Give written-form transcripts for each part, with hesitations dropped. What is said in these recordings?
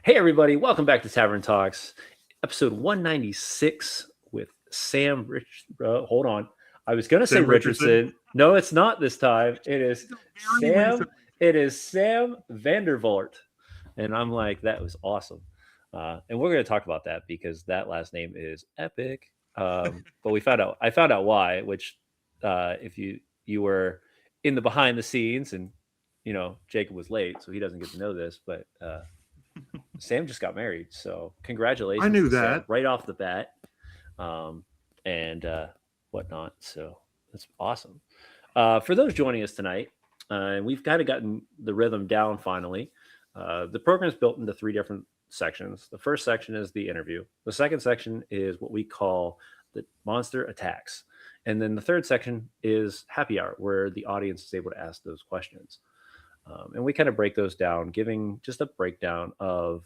Hey, everybody, welcome back to Tavern Talks, episode 196 with Sam Rich. Hold on. I was going to say Sam Richardson. Richardson. No, it's not this time. It is Until very Sam. recently. It is Sam Vandervoort. And I'm like, that was awesome. And we're going to talk about that because that last name is epic. But I found out why, which if you were in the behind the scenes and, Jacob was late, so he doesn't get to know this, but Sam just got married, so I congratulations knew to Sam that. right off the bat, um, and whatnot. So that's awesome. For those joining us tonight, we've kind of gotten the rhythm down finally. The program is built into three different sections. The first section is the interview. The second section is what we call the monster attacks, and then the third section is happy hour, where the audience is able to ask those questions. And we kind of break those down, giving just a breakdown of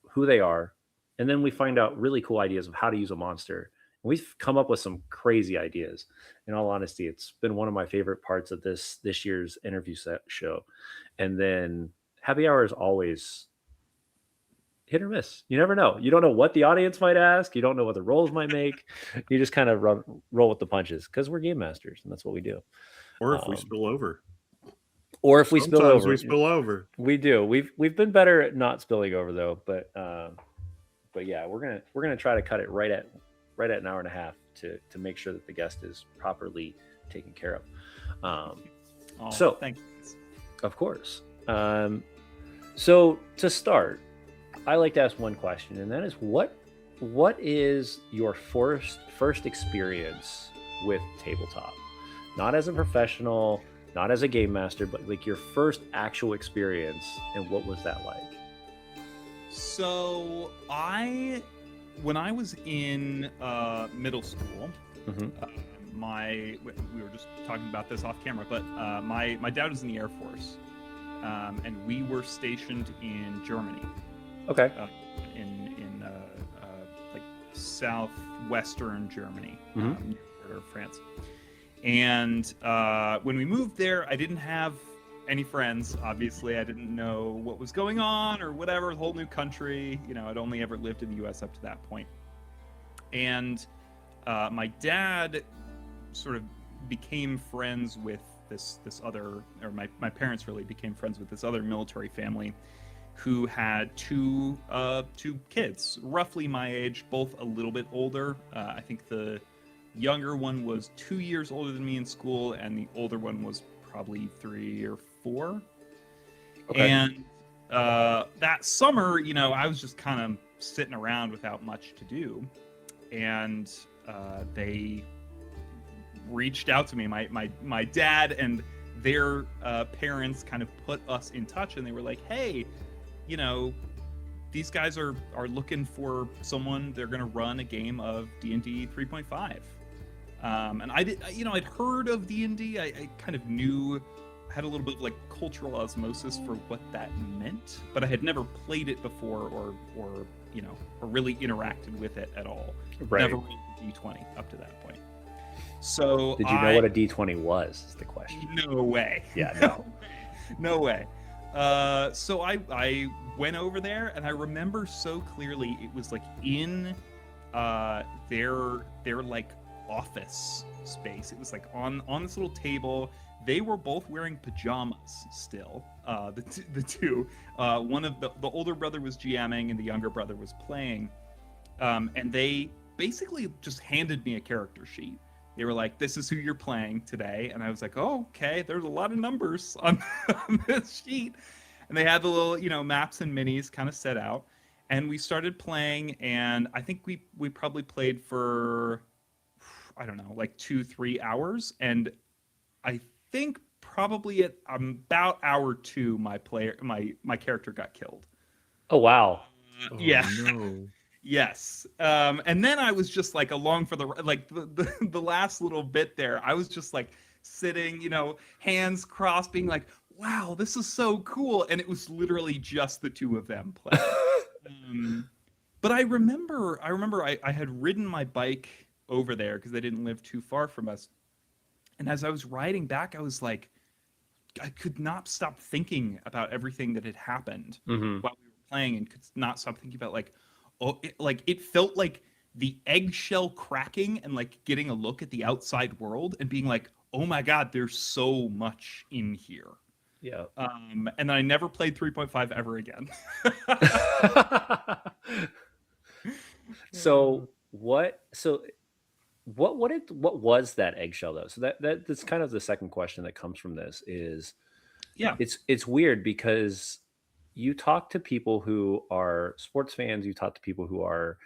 who they are, and then we find out really cool ideas of how to use a monster. And we've come up with some crazy ideas. In all honesty, it's been one of my favorite parts of this year's interview set show. And then happy hour is always hit or miss. You never know. You don't know what the audience might ask. You don't know what the roles might make. You just kind of roll with the punches because we're game masters, and that's what we do. Or if we Um, spill over. or if we spill Sometimes over, we spill over. we do. We've been better at not spilling over though, but yeah, we're gonna try to cut it right at an hour and a half to make sure that the guest is properly taken care of. So thanks. of course, so to start, I like to ask one question, and that is what is your first experience with tabletop? Not as a professional, not as a game master, but like your first actual experience, and what was that like? So when I was in middle school, Mm-hmm. we were just talking about this off camera, but my dad was in the Air Force, and we were stationed in Germany, Okay. in like southwestern Germany, Mhm. near the border of France. And when we moved there, I didn't have any friends. Obviously, I didn't know what was going on or whatever. The whole new country. I'd only ever lived in the U.S. up to that point. And my dad sort of became friends with this other, or my parents really became friends with this other military family who had two kids, roughly my age, both a little bit older. I think the younger one was 2 years older than me in school, and the older one was probably 3 or 4. Okay. And that summer, I was just kind of sitting around without much to do, and they reached out to me. My dad and their parents kind of put us in touch, and they were like, "Hey, these guys are looking for someone. They're going to run a game of D&D 3.5." And I'd heard of D&D. I kind of knew, had a little bit of like cultural osmosis for what that meant, but I had never played it before or really interacted with it at all. Right. Never rolled a D20 up to that point. So Did you know what a D20 was? Is the question. No way. Yeah, no. No way. So I went over there, and I remember so clearly it was like in their like office space. It was like on this little table. They were both wearing pajamas still. The two. One of the older brother was GMing and the younger brother was playing. And they basically just handed me a character sheet. They were like, "This is who you're playing today." And I was like, "Oh, okay, there's a lot of numbers on this sheet." And they had the little, maps and minis kind of set out. And we started playing, and I think we probably played for, I don't know, like 2-3 hours. And I think probably at about hour 2, my character got killed. Oh wow. Yeah. No. Yes. And then I was just like along for the last little bit there. I was just like sitting, hands crossed, being like, "Wow, this is so cool." And it was literally just the two of them playing. But I remember I had ridden my bike over there because they didn't live too far from us. And as I was riding back, I was like, I could not stop thinking about everything that had happened Mm-hmm. while we were playing and could not stop thinking about like, oh, it felt like the eggshell cracking and like getting a look at the outside world and being like, oh my God, there's so much in here. Yeah. And then I never played 3.5 ever again. So what? So what was that eggshell though? So that's kind of the second question that comes from this is Yeah. it's weird because you talk to people who are sports fans, you talk to people who are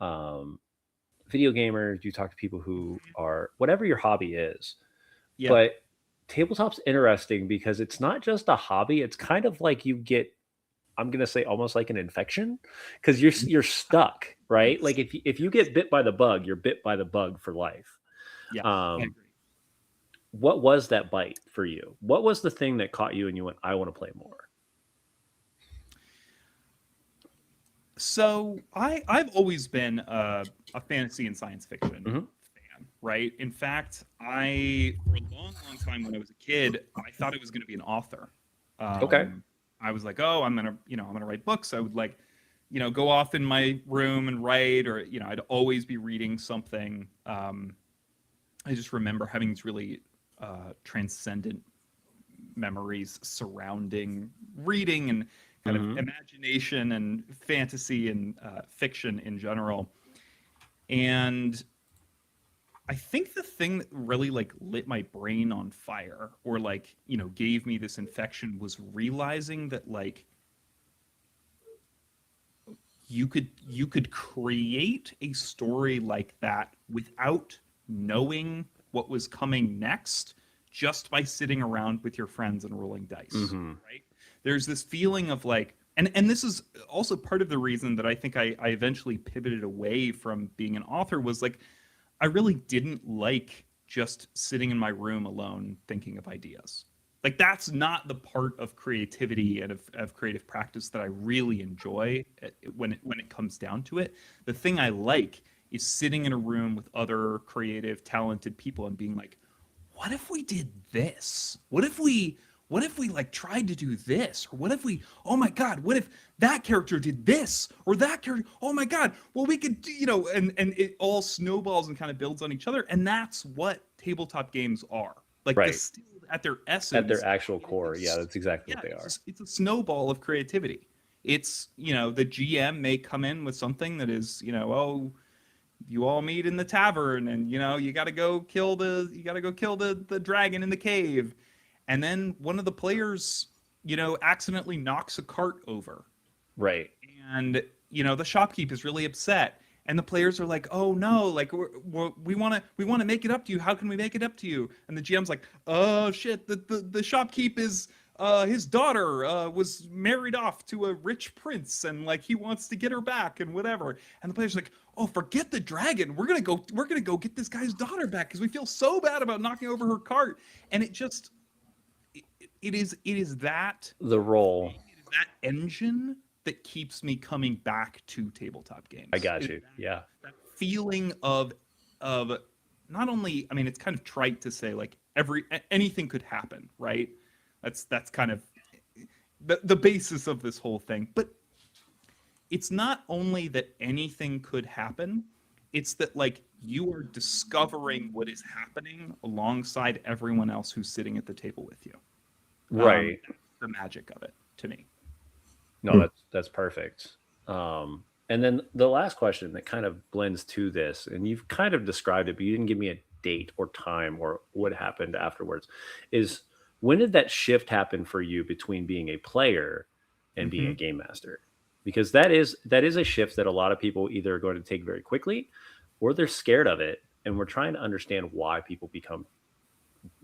um, video gamers, you talk to people who are whatever your hobby is, Yeah. but tabletop's interesting because it's not just a hobby. It's kind of like you get, I'm gonna say almost like an infection because you're stuck, right? Like if you get bit by the bug, you're bit by the bug for life. Yeah. I Um, agree. what was that bite for you? What was the thing that caught you and you went, I want to play more? So I've always been a fantasy and science fiction Hmm. fan, right? In fact, I for a long, long time when I was a kid, I thought I was going to be an author. Okay. I was like, oh, I'm gonna write books. I would like, go off in my room and write, or I'd always be reading something. I just remember having these really transcendent memories surrounding reading and kind of Hmm. imagination and fantasy and fiction in general. And I think the thing that really like lit my brain on fire or like, gave me this infection was realizing that like you could create a story like that without knowing what was coming next just by sitting around with your friends and rolling dice, Hmm. right? There's this feeling of like, and this is also part of the reason that I think I eventually pivoted away from being an author was like I really didn't like just sitting in my room alone thinking of ideas. Like that's not the part of creativity and of creative practice that I really enjoy when it comes down to it. The thing I like is sitting in a room with other creative, talented people and being like, what if we did this? What if we like tried to do this? Or what if we, oh my God, what if that character did this? Or that character, oh my God, well we could and it all snowballs and kind of builds on each other. And that's what tabletop games are. Like Right. still at their At their essence, actual it core. Yeah, is that's exactly what yeah, they it's are. it's a snowball of creativity. It's, the GM may come in with something that is, oh, you all meet in the tavern and you got to go kill the dragon in the cave, and then one of the players accidentally knocks a cart over, Right. and the shopkeep is really upset, and the players are like, oh no, like we want to make it up to you, how can we make it up to you? And the GM's like, oh shit, the shopkeep is his daughter was married off to a rich prince and like he wants to get her back and whatever. And the players are like, oh, forget the dragon, we're gonna go get this guy's daughter back because we feel so bad about knocking over her cart. And it is that The role. thing, it is that engine that keeps me coming back to tabletop I games. got It is you. Yeah. that feeling of not only, I mean, it's kind of trite to say like anything could happen, right? That's kind of the basis of this whole thing. But it's not only that anything could happen, it's that like you are discovering what is happening alongside everyone else who's sitting at the table with you. Right. That's the magic of it to me. No, that's perfect. And then the last question that kind of blends to this, and you've kind of described it, but you didn't give me a date or time or what happened afterwards, is when did that shift happen for you between being a player and being a Hmm. game master? Because that is a shift that a lot of people either are going to take very quickly or they're scared of it. And we're trying to understand why people become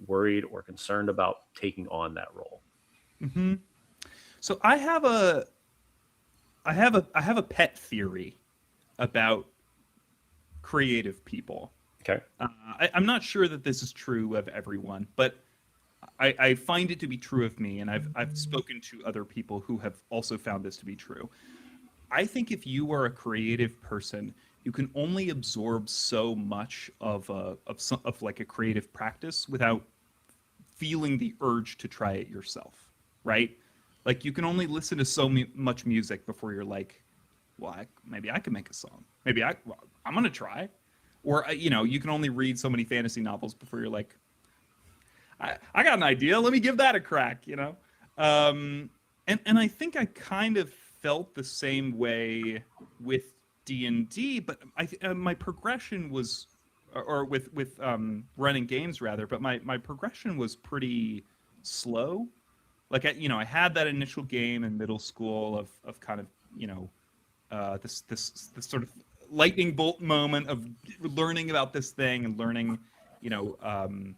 worried or concerned about taking on that role. Hmm. So I have a pet theory about creative people. Okay. I'm not sure that this is true of everyone, but I find it to be true of me, and I've spoken to other people who have also found this to be true. I think if you are a creative person, you can only absorb so much of like a creative practice without feeling the urge to try it yourself, right? Like you can only listen to much music before you're like, well, maybe I can make a song. Well, I'm gonna try. Or you can only read so many fantasy novels before you're like, I got an idea. Let me give that a crack. And I think I kind of felt the same way with D&D, but my progression was, or with running games rather, but my progression was pretty slow. Like I had that initial game in middle school of kind of this sort of lightning bolt moment of learning about this thing and learning, you know, um,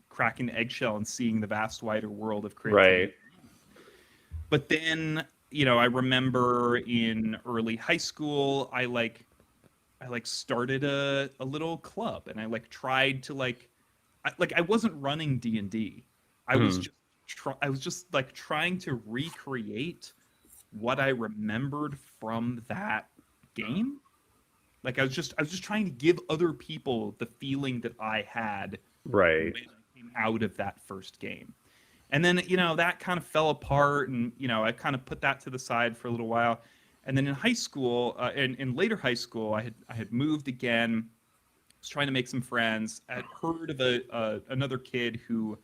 cracking the eggshell and seeing the vast wider world of creativity. Right. But then, I remember in early high school, I started a little club, and I tried to I wasn't running D&D. I was Mhm. just I was just trying to recreate what I remembered from that game. I was just trying to give other people the feeling that I had when Right. I came out of that first game. And then, that kind of fell apart, and, I kind of put that to the side for a little while. And then in high school, in later high school, I had moved again, was trying to make some friends. I had heard of another kid who,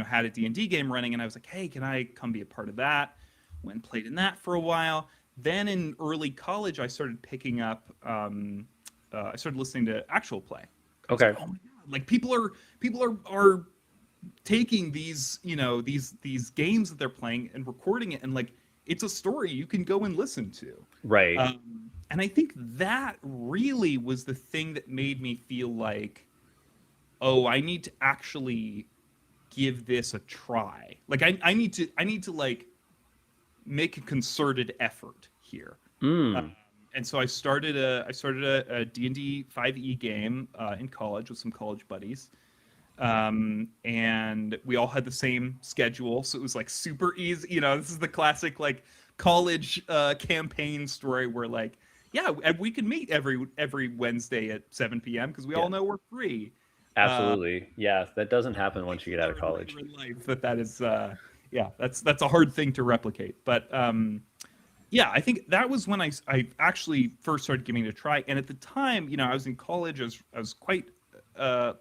had a D&D game running, and I was like, hey, can I come be a part of that? Went and played in that for a while. Then in early college, I started picking up. I started listening to actual play. I was like, Okay. oh my god, like people are taking these these games that they're playing and recording it, and it's a story you can go and listen to. Right. And I think that really was the thing that made me feel like, oh, I need to actually give this a try. I need to make a concerted effort here. Um, Mm. and so I started a D&D 5e game in college with some college buddies. And we all had the same schedule, so it was super easy. This is the classic college campaign story where yeah, we can meet every Wednesday at 7 p.m. because we Yeah. all know we're free. Uh, Absolutely. Yeah. That doesn't happen once you Things get out of learn college. later in life that is yeah, that's a hard thing to replicate. But yeah, I think that was when I actually first started giving it a try. And at the time, I was in college. I was quite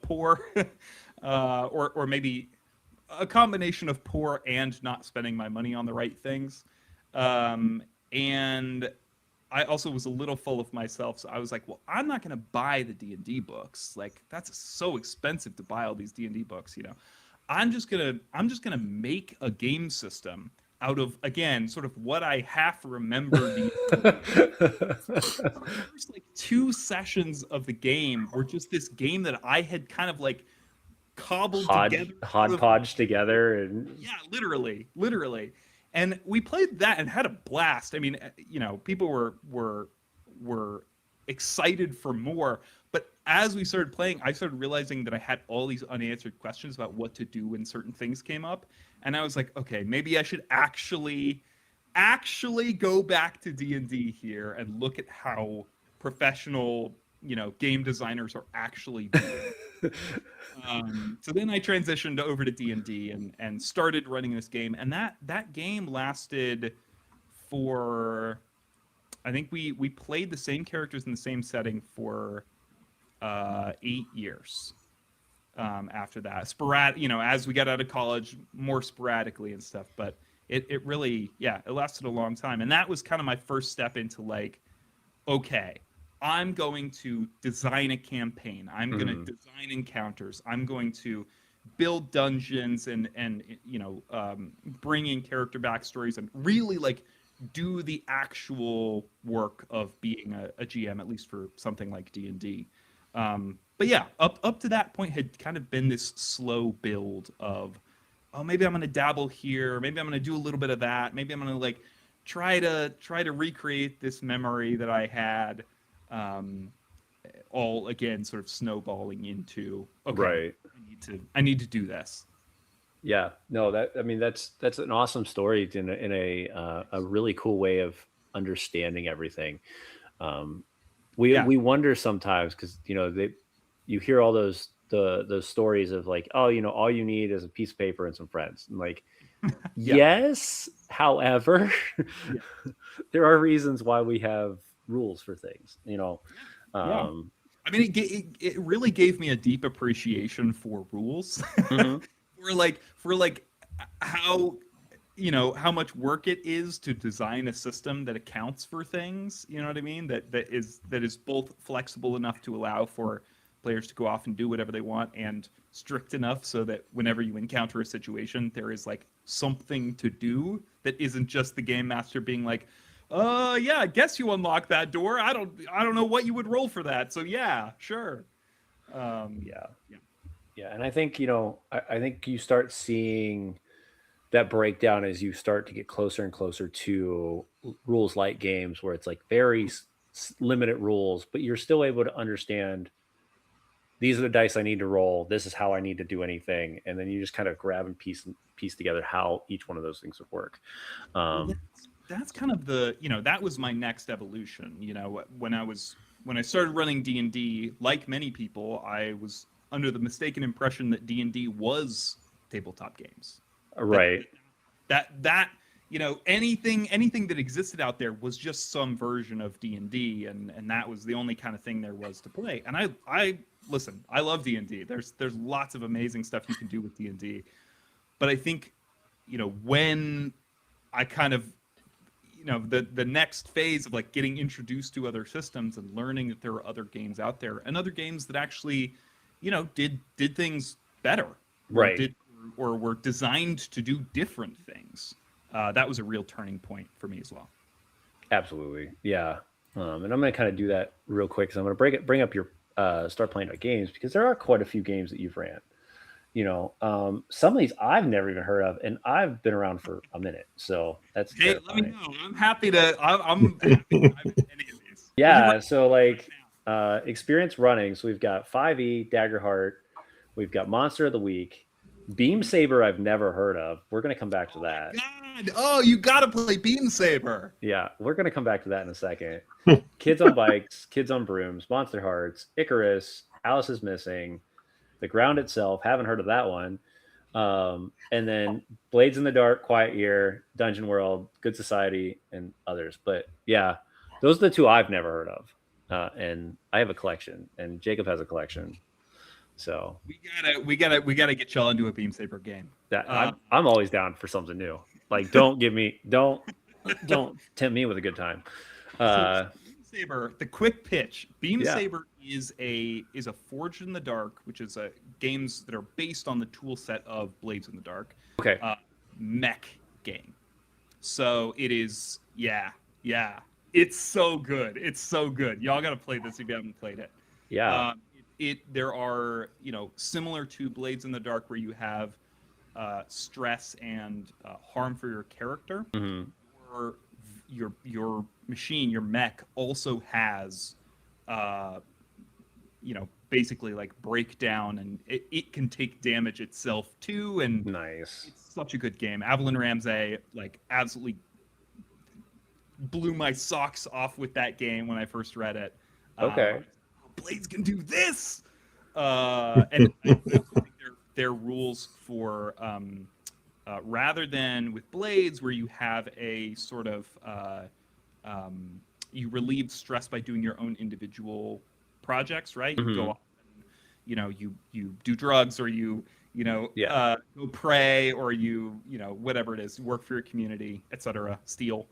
poor, or maybe a combination of poor and not spending my money on the right things. And I also was a little full of myself, so I was like, well, I'm not going to buy the D&D books. That's so expensive to buy all these D&D books. I'm just gonna make a game system out of, again, sort of what I half remember D&D. So the first two sessions of the game were just this game that I had kind of cobbled together out of Hodgepodge together and yeah, literally. And we played that and had a blast. I mean, people were excited for more. But as we started playing, I started realizing that I had all these unanswered questions about what to do when certain things came up. And I was like, okay, maybe I should actually go back to D&D here and look at how professional, game designers are actually doing. So then I transitioned over to D&D and started running this game, and that game lasted for, I think we played the same characters in the same setting for 8 years. After that, sporadic, as we got out of college, more sporadically and stuff, but it really, yeah, it lasted a long time, and that was kind of my first step into okay, I'm going to design a campaign. I'm going to Mhm. design encounters. I'm going to build dungeons and bring in character backstories and really do the actual work of being a GM, at least for something like D&D. But yeah, up to that point had kind of been this slow build of, oh, maybe I'm going to dabble here, maybe I'm going to do a little bit of that, maybe I'm going to try to recreate this memory that I had, um, all again sort of snowballing into, okay, Right. I need to do this. Yeah. No, I mean that's an awesome story in a really cool way of understanding everything. Um, Yeah, we wonder sometimes because you hear all those stories of like, oh, all you need is a piece of paper and some friends. And like, yeah, yes, However, Yeah. there are reasons why we have rules for things. Yeah. Um, I mean, it really gave me a deep appreciation for rules, mhm. for like how how much work it is to design a system that accounts for things. You know what I mean? That is both flexible enough to allow for players to go off and do whatever they want, and strict enough so that whenever you encounter a situation, there is like something to do that isn't just the game master being like, yeah, I guess you unlock that door. I don't know what you would roll for that. So yeah, sure. Yeah, Yeah. yeah, and I think I think you start seeing that breakdown as you start to get closer and closer to rules light games where it's like very limited rules, but you're still able to understand these are the dice I need to roll. This is how I need to do anything, and then you just kind of grab and piece together how each one of those things would work. Well, Um, that's kind of the that was my next evolution. When I started running D&D, like many people, I was under the mistaken impression that D&D was tabletop games. That right, anything that existed out there was just some version of D&D, and that was the only kind of thing there was to play. And I listen, I love D&D. There's lots of amazing stuff you can do with D&D. But I think when I kind of the next phase of like getting introduced to other systems and learning that there are other games out there and other games that actually did things better, or right. did or were designed to do different things. That was a real turning point for me as well. Absolutely. Yeah. And I'm going to kind of do that real quick because I'm going to bring up your start playing about games because there are quite a few games that you've ran. Some of these I've never even heard of, and I've been around for a minute, so that's Hey, let me terrifying. know. I'm happy to. I'm happy to dive into any of these. What are you Yeah. running So right like now? experience running. So we've got 5e Daggerheart, we've got Monster of the Week, Beam Saber. I've never heard of. We're going to come back to Oh my that. god! Oh, you gotta play Beam Saber. Yeah, we're going to come back to that in a second. Kids on Bikes, Kids on Brooms, Monster Hearts, Icarus, Alice is Missing, The Ground Itself. Haven't heard of that one. And then Blades in the Dark, Quiet Year, Dungeon World, Good Society, and others. But yeah, those are the two I've never heard of. And I have a collection, and Jacob has a collection. So We gotta get y'all into a Beam Saber game. that Uh, I'm always down for something new. Like don't tempt me with a good time. so Uh, Beam Saber, the quick pitch. Beam yeah. Saber is a Forged in the Dark, which is a games that are based on the tool set of Blades in the Dark, Okay. uh, mech game. So it is, yeah, yeah. It's so good. It's so good. Y'all got to play this if you haven't played it. Yeah. There are, similar to Blades in the Dark, where you have stress and harm for your character. Hmm. Or your machine, your mech, also has, uh, basically like breakdown, and it can take damage itself too. And Nice. it's such a good game. Evelyn Ramsey like absolutely blew my socks off with that game when I first read it. Okay. Blades can do this, and I also think their rules for rather than with Blades where you have a sort of you relieve stress by doing your own individual projects, right? You go Hmm. off and you do drugs, or Yeah. go pray, or whatever it is, work for your community, etc. Steal.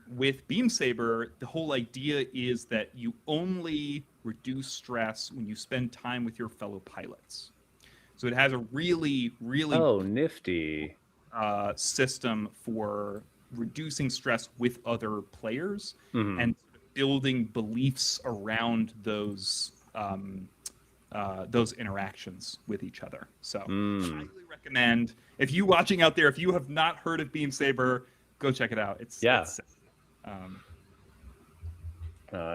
With Beam Saber, the whole idea is that you only reduce stress when you spend time with your fellow pilots. So it has a really, really Oh, nifty. system for reducing stress with other players, Hmm. and building beliefs around those interactions with each other. So, highly Mm. recommend. If you watching out there, if you have not heard of Beam Saber, go check it out. Yeah. It's um,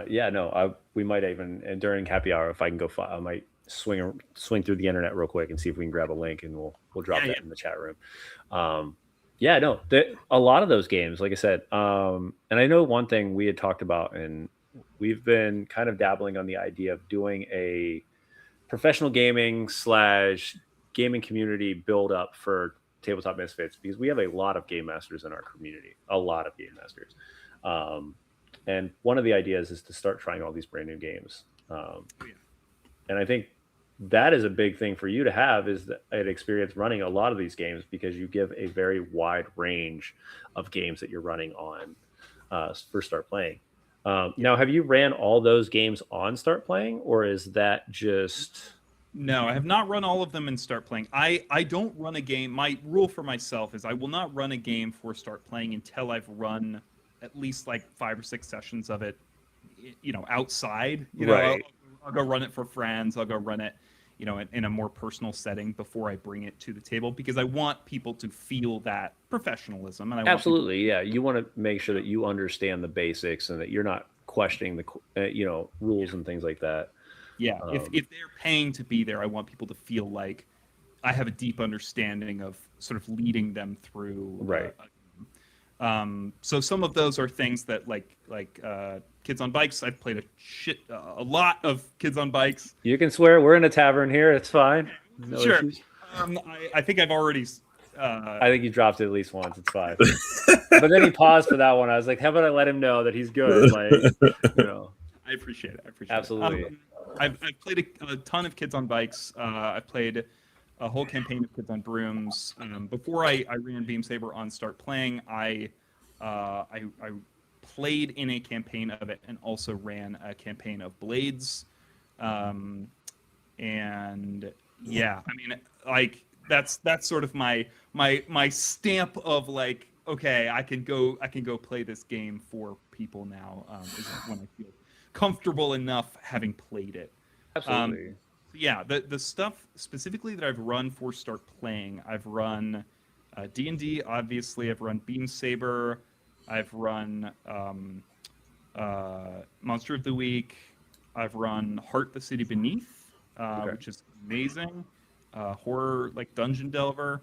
Yeah. No. We might even and during happy hour if I can go. I might swing through the internet real quick and see if we can grab a link and we'll drop yeah, that yeah. in the chat room. Um, yeah. No. A lot of those games, like I said, and I know one thing we had talked about, and we've been kind of dabbling on the idea of doing a professional gaming / gaming community build up for Tabletop Misfits because we have a lot of game masters in our community, a lot of game masters. Um, and one of the ideas is to start trying all these brand new games. Oh, yeah. And I think that is a big thing for you to have is an experience running a lot of these games because you give a very wide range of games that you're running on for Start Playing. Yeah. Now, have you ran all those games on Start Playing, or is that just No, I have not run all of them and Start Playing. I don't run a game. My rule for myself is I will not run a game for Start Playing until I've run at least like 5 or 6 sessions of it, outside. right? I'll go run it for friends. I'll go run it, in a more personal setting before I bring it to the table because I want people to feel that professionalism and I want people. Absolutely, yeah. You want to make sure that you understand the basics and that you're not questioning the rules and things like that. Yeah, if Um, if they're paying to be there, I want people to feel like I have a deep understanding of sort of leading them through. right. So some of those are things that Kids on Bikes. I've played a lot of Kids on Bikes. You can swear we're in a tavern here. It's fine. No Sure. issues. I think I've already. I think you dropped it at least once. It's fine. But then he paused for that one. I was like, how about I let him know that he's good? Like, I appreciate it. I appreciate absolutely. it. I've played a ton of Kids on Bikes. I've played a whole campaign of Kids on Brooms. Before I ran Beam Saber on Start Playing, I played in a campaign of it and also ran a campaign of Blades. And yeah, I mean, like that's sort of my stamp of like, okay, I can go play this game for people now. Is when I feel comfortable enough having played it. Absolutely. Yeah, the stuff specifically that I've run for Start Playing, I've run D&D, obviously. I've run Beam Saber. I've run Monster of the Week. I've run Heart the City Beneath, Okay. which is amazing. Horror, like Dungeon Delver.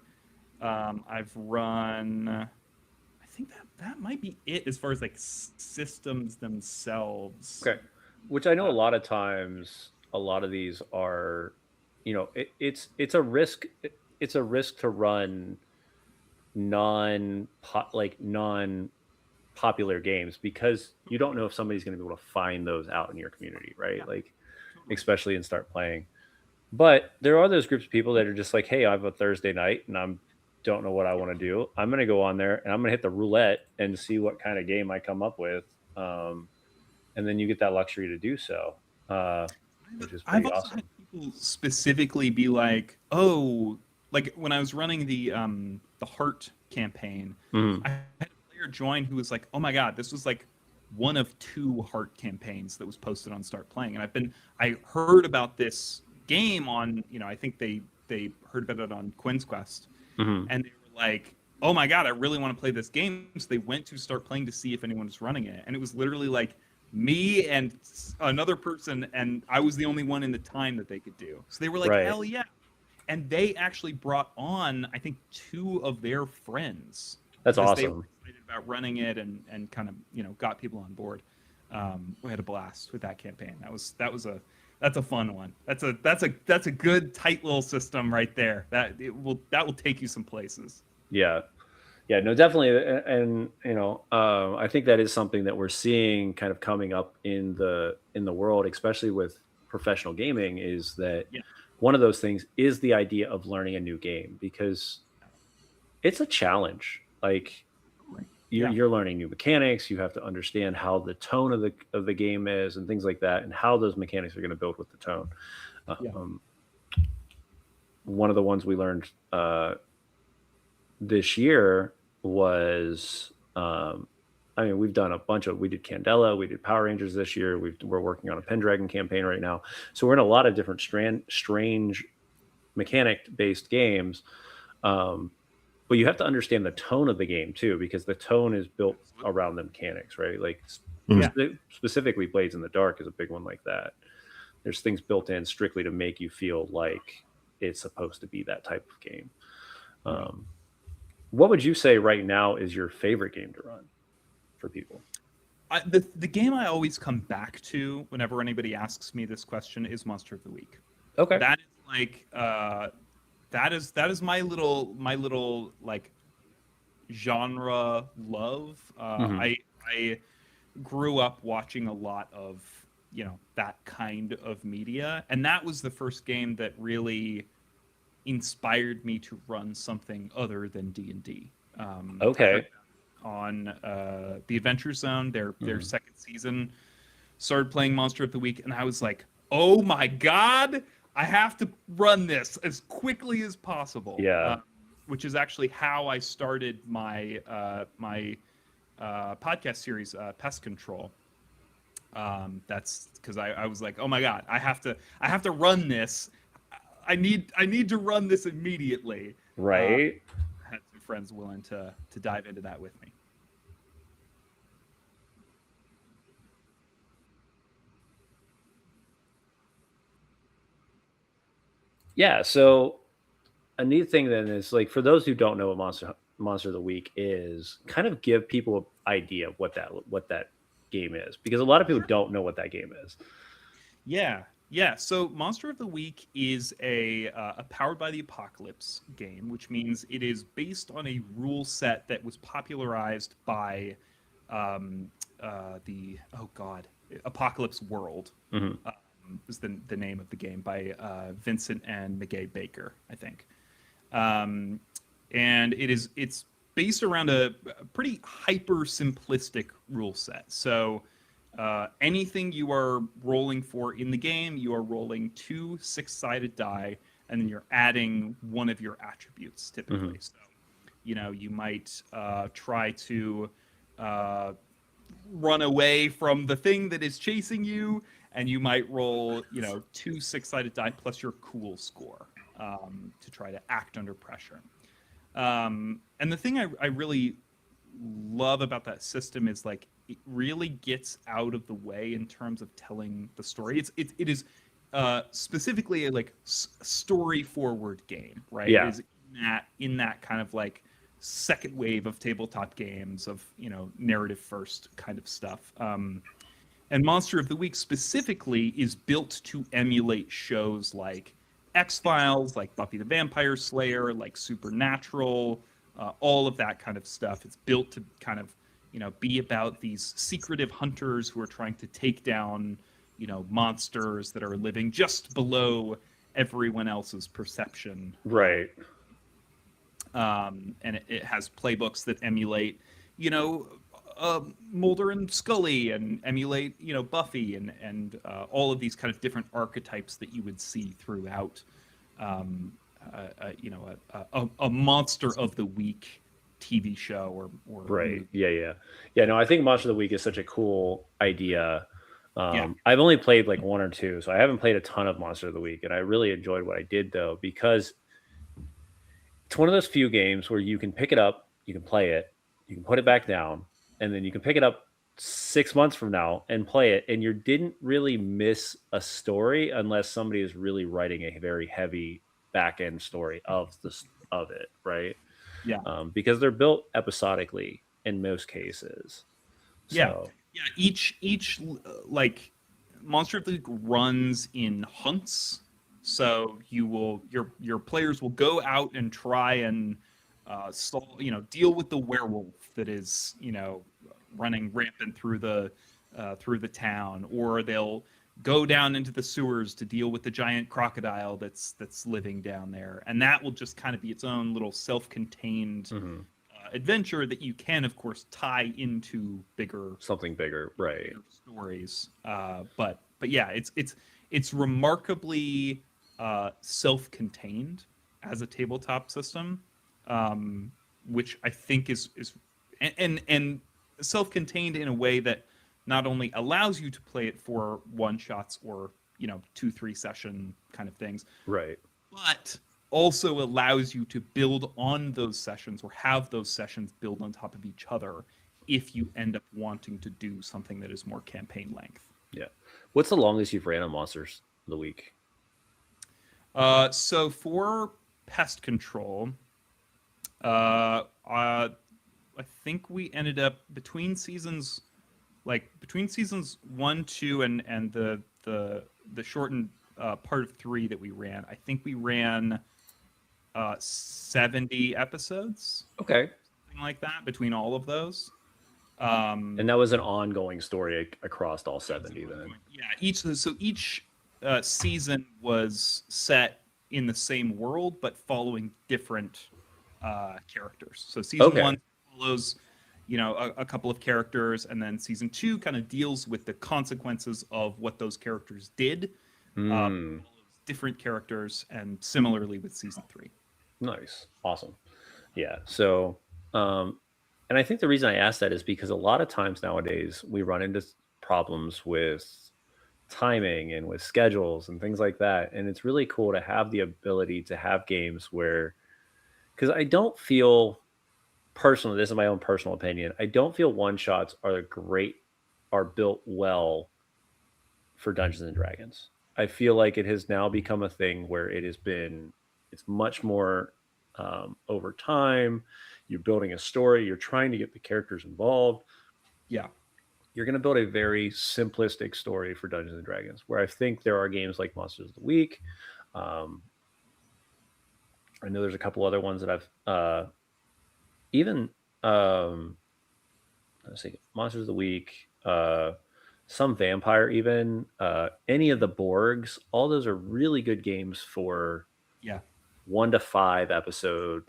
I've run. I think that might be it as far as like systems themselves. Okay. Which I know a lot of times, a lot of these are, it's a risk. It's a risk to run non popular games because you don't know if somebody's going to be able to find those out in your community, right? Yeah, Like, totally. especially and Start Playing. But there are those groups of people that are just like, hey, I have a Thursday night and I'm don't know what I want to do. I'm going to go on there and I'm going to hit the roulette and see what kind of game I come up with. And then you get that luxury to do so, which is I've pretty also had awesome. people specifically be like, "Oh, like when I was running the Heart campaign, Mhm. I had a player join who was like, "Oh my God, this was like one of 2 Heart campaigns that was posted on Start Playing." And I heard about this game on, I think they heard about it on Quinn's Quest, Mhm. and they were like, "Oh my God, I really want to play this game." So they went to Start Playing to see if anyone was running it, and it was literally like me and another person, and I was the only one in the time that they could do. So they were like, Right. "Hell yeah!" And they actually brought on, I think, 2 of their friends That's because they were awesome. excited about running it and kind of got people on board. We had a blast with that campaign. That's a fun one. That's a good tight little system right there. That will take you some places. Yeah. Yeah, no, definitely. And I think that is something that we're seeing kind of coming up in the world, especially with professional gaming, is that Yeah, one of those things is the idea of learning a new game because it's a challenge. Like totally. you're Yeah, you're learning new mechanics. You have to understand how the tone of the game is and things like that, and how those mechanics are going to build with the tone. yeah, Um, one of the ones we learned this year was I mean, we've done a bunch of we did Candela, we did Power Rangers this year. We're working on a Pendragon campaign right now. So we're in a lot of different strange mechanic based games. Um, but you have to understand the tone of the game too, because the tone is built absolutely. around the mechanics, right? Like Mm. Yeah, specifically Blades in the Dark is a big one like that. There's things built in strictly to make you feel like it's supposed to be that type of game. right. Um, what would you say right now is your favorite game to run for people? The game I always come back to whenever anybody asks me this question is Monster of the Week. Okay. That is like that is my little like genre love. Hmm. I grew up watching a lot of that kind of media, and that was the first game that really inspired me to run something other than D&D. I heard Okay. on the Adventure Zone, their Hmm. second season, started playing Monster of the Week, and I was like, oh my god, I have to run this as quickly as possible. Yeah. Which is actually how I started my podcast series, Pest Control. That's because I was like, oh my god, I have to run this. I need to run this immediately. Right. I had some friends willing to dive into that with me. Yeah. So a neat thing then is like for those who don't know what Monster of the Week is, kind of give people an idea of what that game is because a lot of people Sure. don't know what that game is. Yeah, yeah. So Monster of the Week is a Powered by the Apocalypse game, which means it is based on a rule set that was popularized by um, the oh god, Apocalypse World Hmm. is the name of the game by Vincent and McGay Baker, I think. Um, and it's based around a pretty hyper simplistic rule set. So anything you are rolling for in the game, you are rolling two six-sided die, and then you're adding one of your attributes typically. Hmm. So, you might try to uh, run away from the thing that is chasing you, and you might roll, two six-sided die plus your cool score to try to act under pressure. And the thing I really love about that system is like it really gets out of the way in terms of telling the story. It is specifically a like story forward game, right? It Yeah. is in that kind of like second wave of tabletop games of narrative first kind of stuff. And Monster of the Week specifically is built to emulate shows like X Files, like Buffy the Vampire Slayer, like Supernatural, all of that kind of stuff. It's built to kind of, be about these secretive hunters who are trying to take down, monsters that are living just below everyone else's perception. Right. And it has playbooks that emulate, you know, Mulder and Scully, and emulate, Buffy, and all of these kind of different archetypes that you would see throughout, um, a monster of the week TV show or Right. movie. Yeah. Yeah. Yeah. No, I think Monster of the Week is such a cool idea. Yeah, I've only played like one or two, so I haven't played a ton of Monster of the Week, and I really enjoyed what I did though because it's one of those few games where you can pick it up, you can play it, you can put it back down, and then you can pick it up 6 months from now and play it, and you didn't really miss a story unless somebody is really writing a very heavy back end story of it, right? yeah, Because they're built episodically in most cases. yeah, So yeah. Each like Monster of the Week runs in hunts, so your players will go out and try and deal with the werewolf that is running rampant through the town, or they'll go down into the sewers to deal with the giant crocodile that's living down there, and that will just kind of be its own little self-contained mhm, adventure that you can, of course, tie into bigger something bigger, right? stories. But yeah, it's remarkably self-contained as a tabletop system, which I think is and self-contained in a way that not only allows you to play it for one shots or 2-3 session kind of things, Right. but also allows you to build on those sessions or have those sessions build on top of each other if you end up wanting to do something that is more campaign length. Yeah. What's the longest you've ran on Monsters of the Week? So for pest control, I think we ended up between seasons 1, 2, and the shortened part of 3 that we ran. I think we ran 70 episodes, Okay. something like that, between all of those. And that was an ongoing story across all 70 then. Yeah, each season was set in the same world, but following different characters. So season Okay. one follows, a couple of characters, and then season two kind of deals with the consequences of what those characters did. Hmm. Different characters, and similarly with season three. Nice. Awesome. Yeah. So, um, and I think the reason I asked that is because a lot of times nowadays we run into problems with timing and with schedules and things like that. And it's really cool to have the ability to have games where, because I don't feel personally, this is my own personal opinion, I don't feel one shots are built well for Dungeons and Dragons. I feel like it has now become a thing where it's much more over time. You're building a story, you're trying to get the characters involved. Yeah. You're going to build a very simplistic story for Dungeons and Dragons, where I think there are games like Monsters of the Week. Um, I know there's a couple other ones that I've even let's see, Monsters of the Week, some Vampire, even any of the Borgs. All those are really good games for Yeah. 1 to 5 episode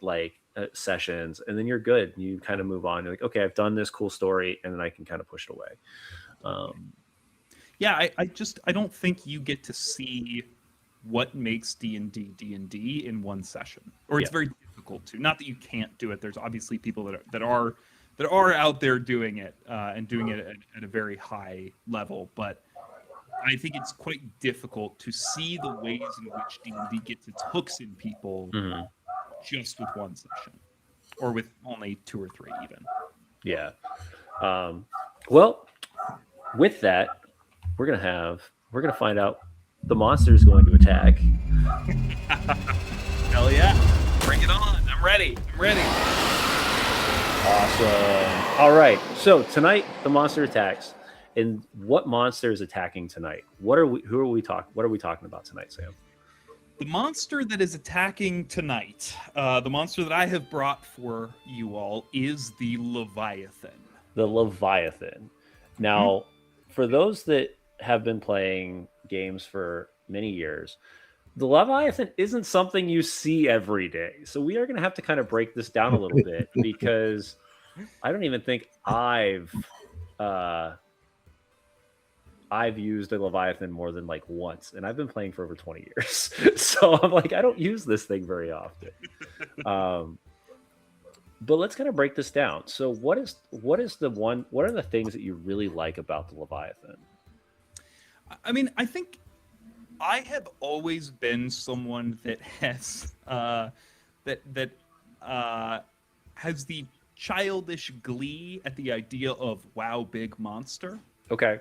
sessions, and then you're good. You kind of move on. You're like, okay, I've done this cool story, and then I can kind of push it away. Yeah, I don't think you get to see what makes D&D in one session, or it's Yeah. very difficult to. Not that you can't do it. There's obviously people that are out there doing it, and doing it at a very high level, but I think it's quite difficult to see the ways in which D&D gets its hooks in people Mhm. just with one session, or with only 2 or 3 even. Yeah. Well, with that, we're gonna find out the monster is going to attack. Hell yeah! Bring it on! I'm ready. Awesome. All right. So tonight the monster attacks. And what monster is attacking tonight? What are we talking about tonight, Sam? The monster that is attacking tonight, the monster that I have brought for you all, is the Leviathan. The Leviathan. Now, for those that have been playing games for many years, the Leviathan isn't something you see every day. So we are going to have to kind of break this down a little bit, because I don't even think I've used a Leviathan more than like once, and I've been playing for over 20 years. So I'm like, I don't use this thing very often. But let's kind of break this down. So what are the things that you really like about the Leviathan? I mean, I think I have always been someone that has has the childish glee at the idea of wow, big monster. Okay.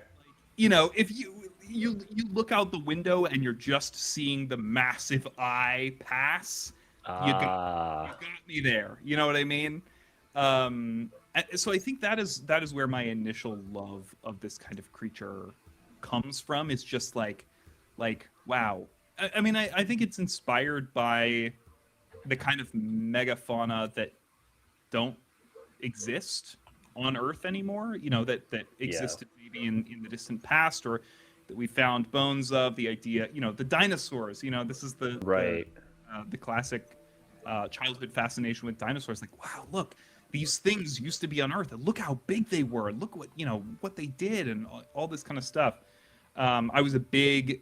If you look out the window and you're just seeing the massive eye pass, you got me there. You know what I mean? So I think that is where my initial love of this kind of creature comes from. It's just like wow. I mean, I think it's inspired by the kind of megafauna that don't exist on Earth anymore, that existed maybe in the distant past, or that we found bones of. The idea, the dinosaurs, this is the classic childhood fascination with dinosaurs. Like, wow, look, these things used to be on Earth, and look how big they were. Look what they did, and all this kind of stuff. I was big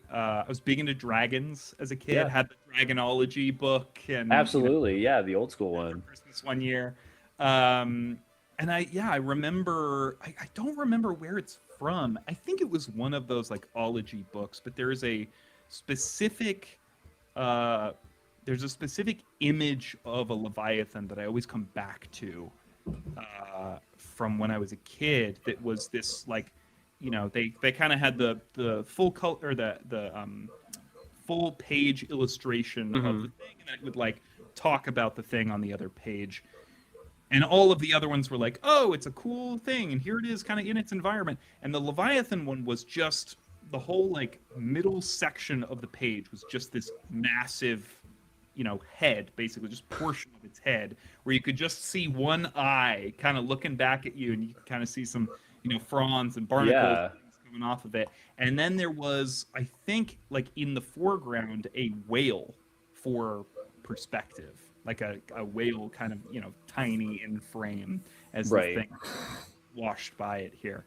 into dragons as a kid. Yeah. Had the Dragonology book, and Absolutely, the old school one. Christmas one year. And I remember, I don't remember where it's from. I think it was one of those like ology books, but there is a specific image of a Leviathan that I always come back to from when I was a kid. That was this like, they kind of had the full color, or the full page illustration of the thing, and it would like talk about the thing on the other page. And all of the other ones were like, oh, it's a cool thing, and here it is kind of in its environment. And the Leviathan one was just the whole like middle section of the page was just this massive head, basically just portion of its head, where you could just see one eye kind of looking back at you, and you could kind of see some, fronds and barnacles Yeah. coming off of it. And then there was, I think, like in the foreground, a whale for perspective, like a whale kind of, tiny in frame as the Right. thing washed by it here.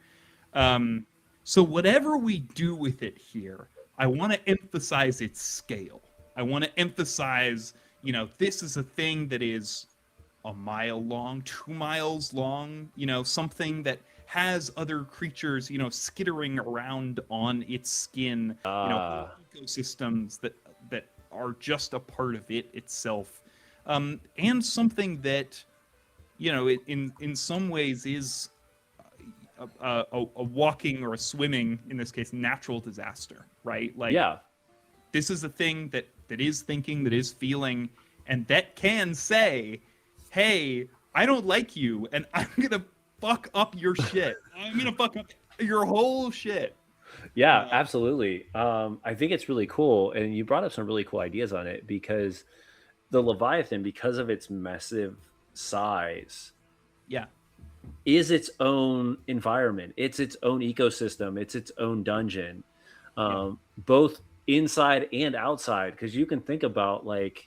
So whatever we do with it here, I want to emphasize its scale. I want to emphasize, this is a thing that is a mile long, 2 miles long, something that has other creatures, skittering around on its skin, whole Ah. ecosystems that are just a part of it itself, and something that, in some ways is a walking or a swimming, in this case, natural disaster, right? Like, Yeah. this is a thing that is thinking, that is feeling, and that can say, hey, I don't like you, and I'm gonna fuck up your shit. I'm gonna fuck up your whole shit. Yeah, absolutely. I think it's really cool, and you brought up some really cool ideas on it because the Leviathan, because of its massive size, Yeah. is its own environment. It's its own ecosystem. It's its own dungeon, Yeah. both inside and outside. Because you can think about like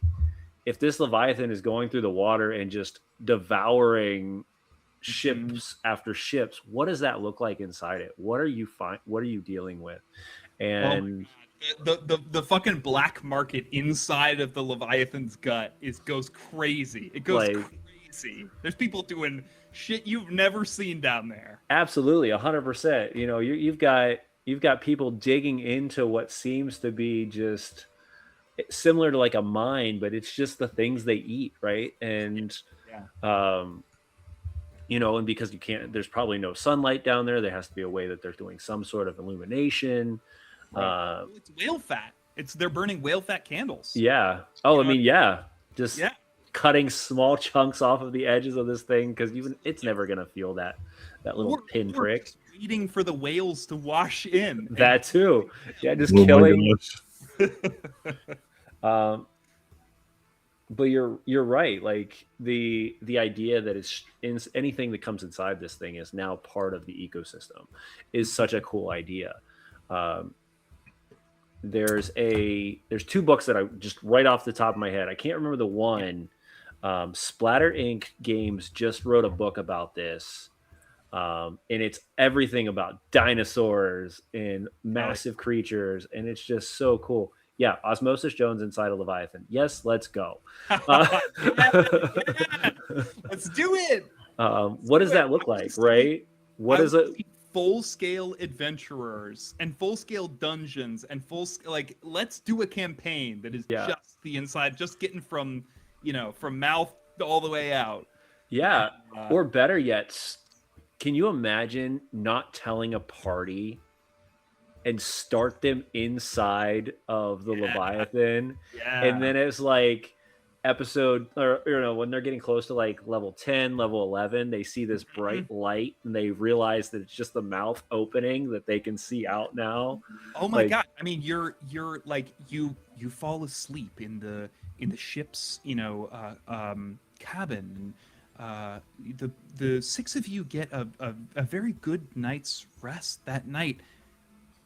if this Leviathan is going through the water and just devouring Mhm. ships after ships, what does that look like inside it? What are you dealing with? Oh my And god. The fucking black market inside of the Leviathan's gut goes crazy. It goes like crazy. There's people doing shit you've never seen down there. absolutely 100%. You've got people digging into what seems to be just similar to like a mine, but it's just the things they eat, right? And Yeah. um and because you can't, there's probably no sunlight down there. There has to be a way that they're doing some sort of illumination. Right. uh Well, it's whale fat. They're burning whale fat candles. yeah. Oh, You I know what mean, yeah, just Yeah. cutting small chunks off of the edges of this thing because even it's never gonna feel that little Or pinprick. just waiting for the whales to wash in and That too. Yeah, just Oh my killing. gosh. um but you're right, like the idea that it's in anything that comes inside this thing is now part of the ecosystem is such a cool idea. um there's two books that I just right off the top of my head, I can't remember the one. Splatter Inc. Games just wrote a book about this, and it's everything about dinosaurs and Oh, massive creatures, and it's just so cool. Yeah, Osmosis Jones inside a Leviathan. Yes, let's go. Uh, yeah, yeah. Let's do it. what does Do it. that look like, right? What I is want to it? see full-scale adventurers and full-scale dungeons and like, let's do a campaign that is Yeah, just the inside, just getting from, from mouth all the way out. yeah. Uh, Or better yet, can you imagine not telling a party and start them inside of the yeah, Leviathan? And yeah. then it's like episode, or when they're getting close to like level 10, level 11, they see this Mhm. bright light and they realize that it's just the mouth opening that they can see out now. Oh my Like, god. I mean, you're like, you fall asleep in the ship's, cabin, and the six of you get a very good night's rest that night.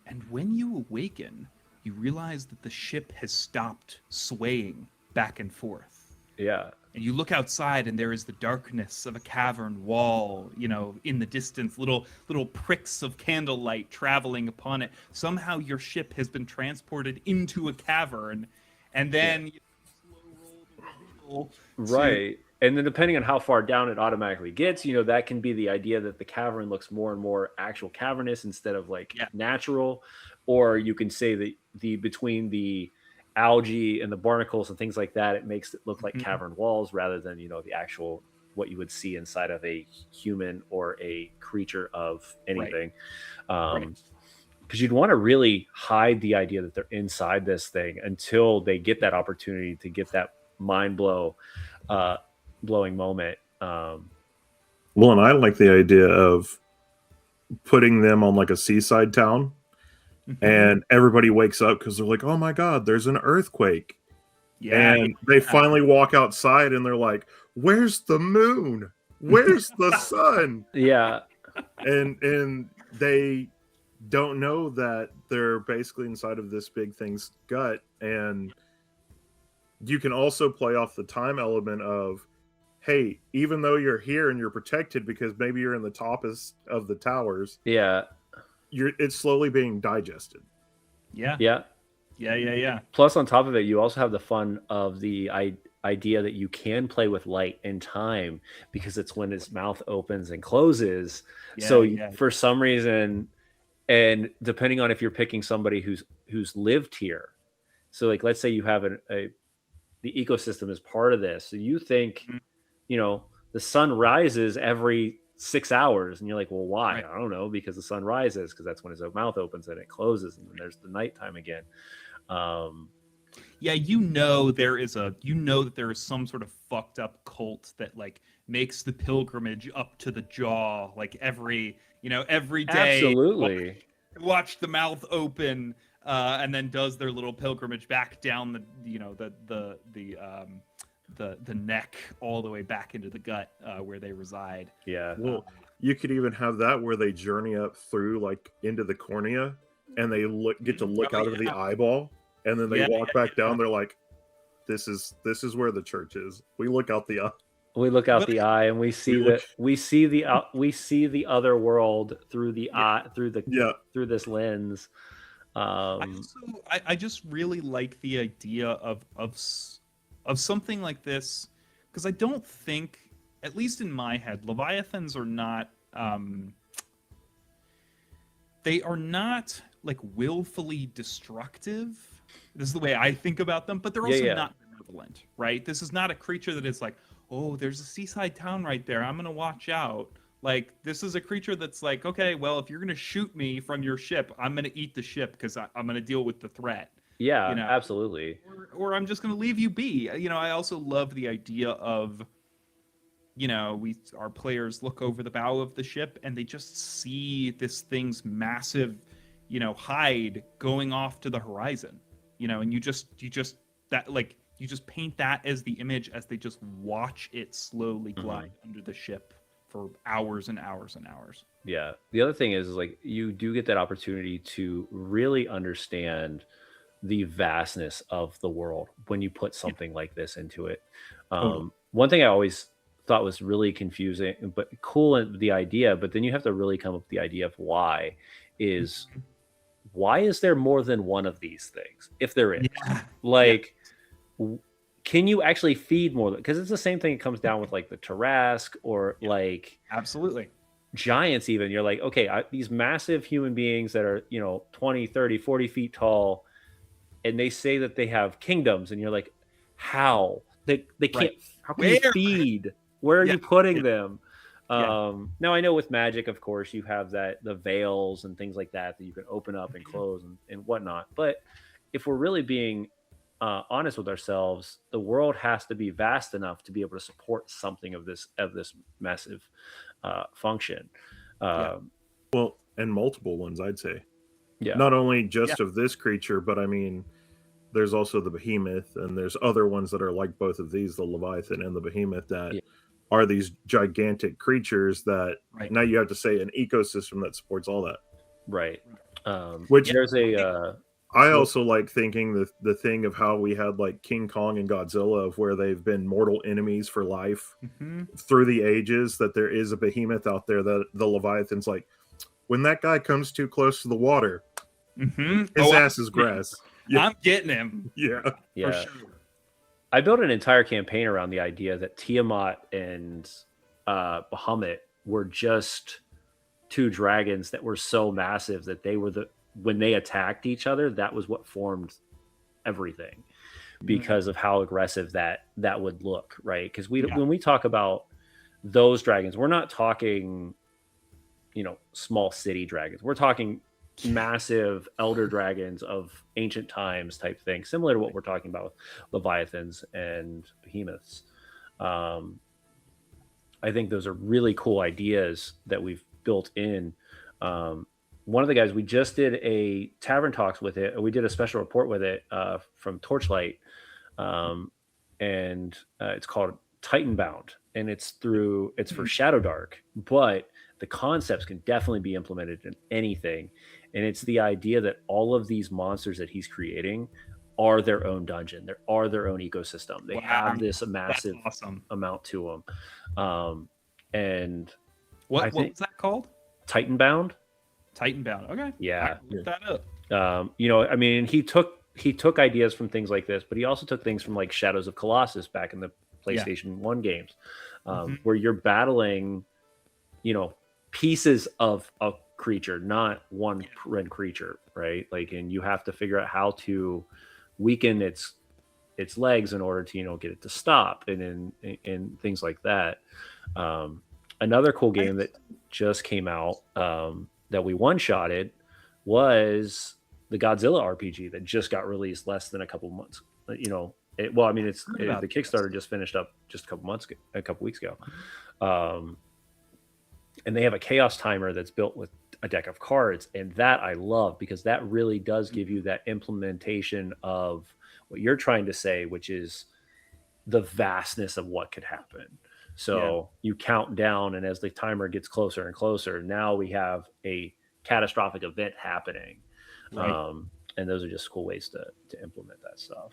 And when you awaken, you realize that the ship has stopped swaying back and forth. yeah. And you look outside, and there is the darkness of a cavern wall, in the distance, little pricks of candlelight traveling upon it. Somehow your ship has been transported into a cavern, and Yeah. then you slow roll the reveal to Right. And then depending on how far down it automatically gets, that can be the idea that the cavern looks more and more actual cavernous instead of like yeah. natural. Or you can say that the between the algae and the barnacles and things like that, it makes it look like Mhm. cavern walls rather than, the actual what you would see inside of a human or a creature of Right. anything. Right. Because you'd want to really hide the idea that they're inside this thing until they get that opportunity to get that mind uh, blowing moment. Well, and I like the idea of putting them on like a seaside town Mhm. and everybody wakes up because they're like, oh my God, there's an earthquake. Yeah. And they finally walk outside and they're like, "Where's the moon? Where's the sun?" Yeah. And they don't know that they're basically inside of this big thing's gut. And you can also play off the time element of, hey, even though you're here and you're protected because maybe you're in the toppest of the towers, Yeah. it's slowly being digested. Yeah. Yeah. Yeah. Plus, on top of it, you also have the fun of the idea that you can play with light and time because it's when his mouth opens and closes. So for some reason, and depending on if you're picking somebody who's lived here, so like let's say you have the ecosystem is part of this, so you think, the sun rises every 6 hours, and you're like, well, why? Right. I don't know, because the sun rises because that's when his mouth opens and it closes, and then there's the nighttime again. Yeah, that there is some sort of fucked up cult that like makes the pilgrimage up to the jaw like every day. Absolutely. Watch the mouth open, and then does their little pilgrimage back down the neck all the way back into the gut, where they reside. Yeah. Well, you could even have that where they journey up through like into the cornea and they get to look out of the eyeball, and then they walk back down. They're like, this is where the church is. We look out the eye. We look out the eye and we see the other world through the eye, through this lens. I just really like the idea of something like this, because I don't think, at least in my head, Leviathans are not they are not like willfully destructive. This is the way I think about them, but they're also not benevolent, right? This is not a creature that is like, oh, there's a seaside town right there, I'm gonna watch out. Like, this is a creature that's like, okay, well, if you're gonna shoot me from your ship, I'm gonna eat the ship because I'm gonna deal with the threat. Yeah, absolutely. Or I'm just gonna leave you be. I also love the idea of, our players look over the bow of the ship and they just see this thing's massive, hide going off to the horizon. And you just paint that as the image as they just watch it slowly glide under the ship for hours and hours and hours. Yeah. The other thing is like you do get that opportunity to really understand the vastness of the world when you put something like this into it. One thing I always thought was really confusing, but cool in the idea, but then you have to really come up with the idea of why is there more than one of these things? If there is, can you actually feed more? Because it's the same thing. It comes down with like the Tarrasque or like absolutely giants. Even you're like, okay, these massive human beings that are 20, 30, 40 feet tall, and they say that they have kingdoms, and you're like, how they can't? How can you feed? Where are you putting them? Now I know with magic, of course, you have the veils and things like that you can open up and close and whatnot. But if we're really being honest with ourselves, the world has to be vast enough to be able to support something of this massive function. Well, and multiple ones, I'd say. Yeah. Not only just of this creature, but I mean, there's also the behemoth, and there's other ones that are like both of these, the Leviathan and the behemoth, that are these gigantic creatures that now you have to say an ecosystem that supports all that. Right. Which there's I also like thinking the thing of how we had like King Kong and Godzilla, of where they've been mortal enemies for life through the ages, that there is a behemoth out there that the Leviathan's like, when that guy comes too close to the water, his ass is grass. I'm getting him. Yeah. For sure. I built an entire campaign around the idea that Tiamat and Bahamut were just two dragons that were so massive that they were when they attacked each other, that was what formed everything, because of how aggressive that would look, right? Because when we talk about those dragons, we're not talking, small city dragons. We're talking massive elder dragons of ancient times type thing, similar to what we're talking about with Leviathans and behemoths. I think those are really cool ideas that we've built in. One of the guys, we just did a Tavern Talks with it. We did a special report with it from Torchlight And it's called Titan Bound, and it's for Shadow Dark, but the concepts can definitely be implemented in anything. And it's the idea that all of these monsters that he's creating are their own dungeon, they are their own ecosystem. They Wow, have this that's massive awesome. amount to them. And What was that called? Titan Bound. Titan Bound. Okay. Yeah. I look that up. I mean, he took ideas from things like this, but he also took things from like Shadows of Colossus back in the PlayStation 1 games, where you're battling, pieces of a creature, not one creature, right? Like, and you have to figure out how to weaken its legs in order to get it to stop, and things like that. Another cool game that just came out, that we one-shotted, was the Godzilla RPG that just got released less than a couple months. The Kickstarter just finished up just a couple weeks ago. And they have a chaos timer that's built with a deck of cards, and that I love, because that really does give you that implementation of what you're trying to say, which is the vastness of what could happen. So you count down, and as the timer gets closer and closer, now we have a catastrophic event happening. Right. And those are just cool ways to implement that stuff.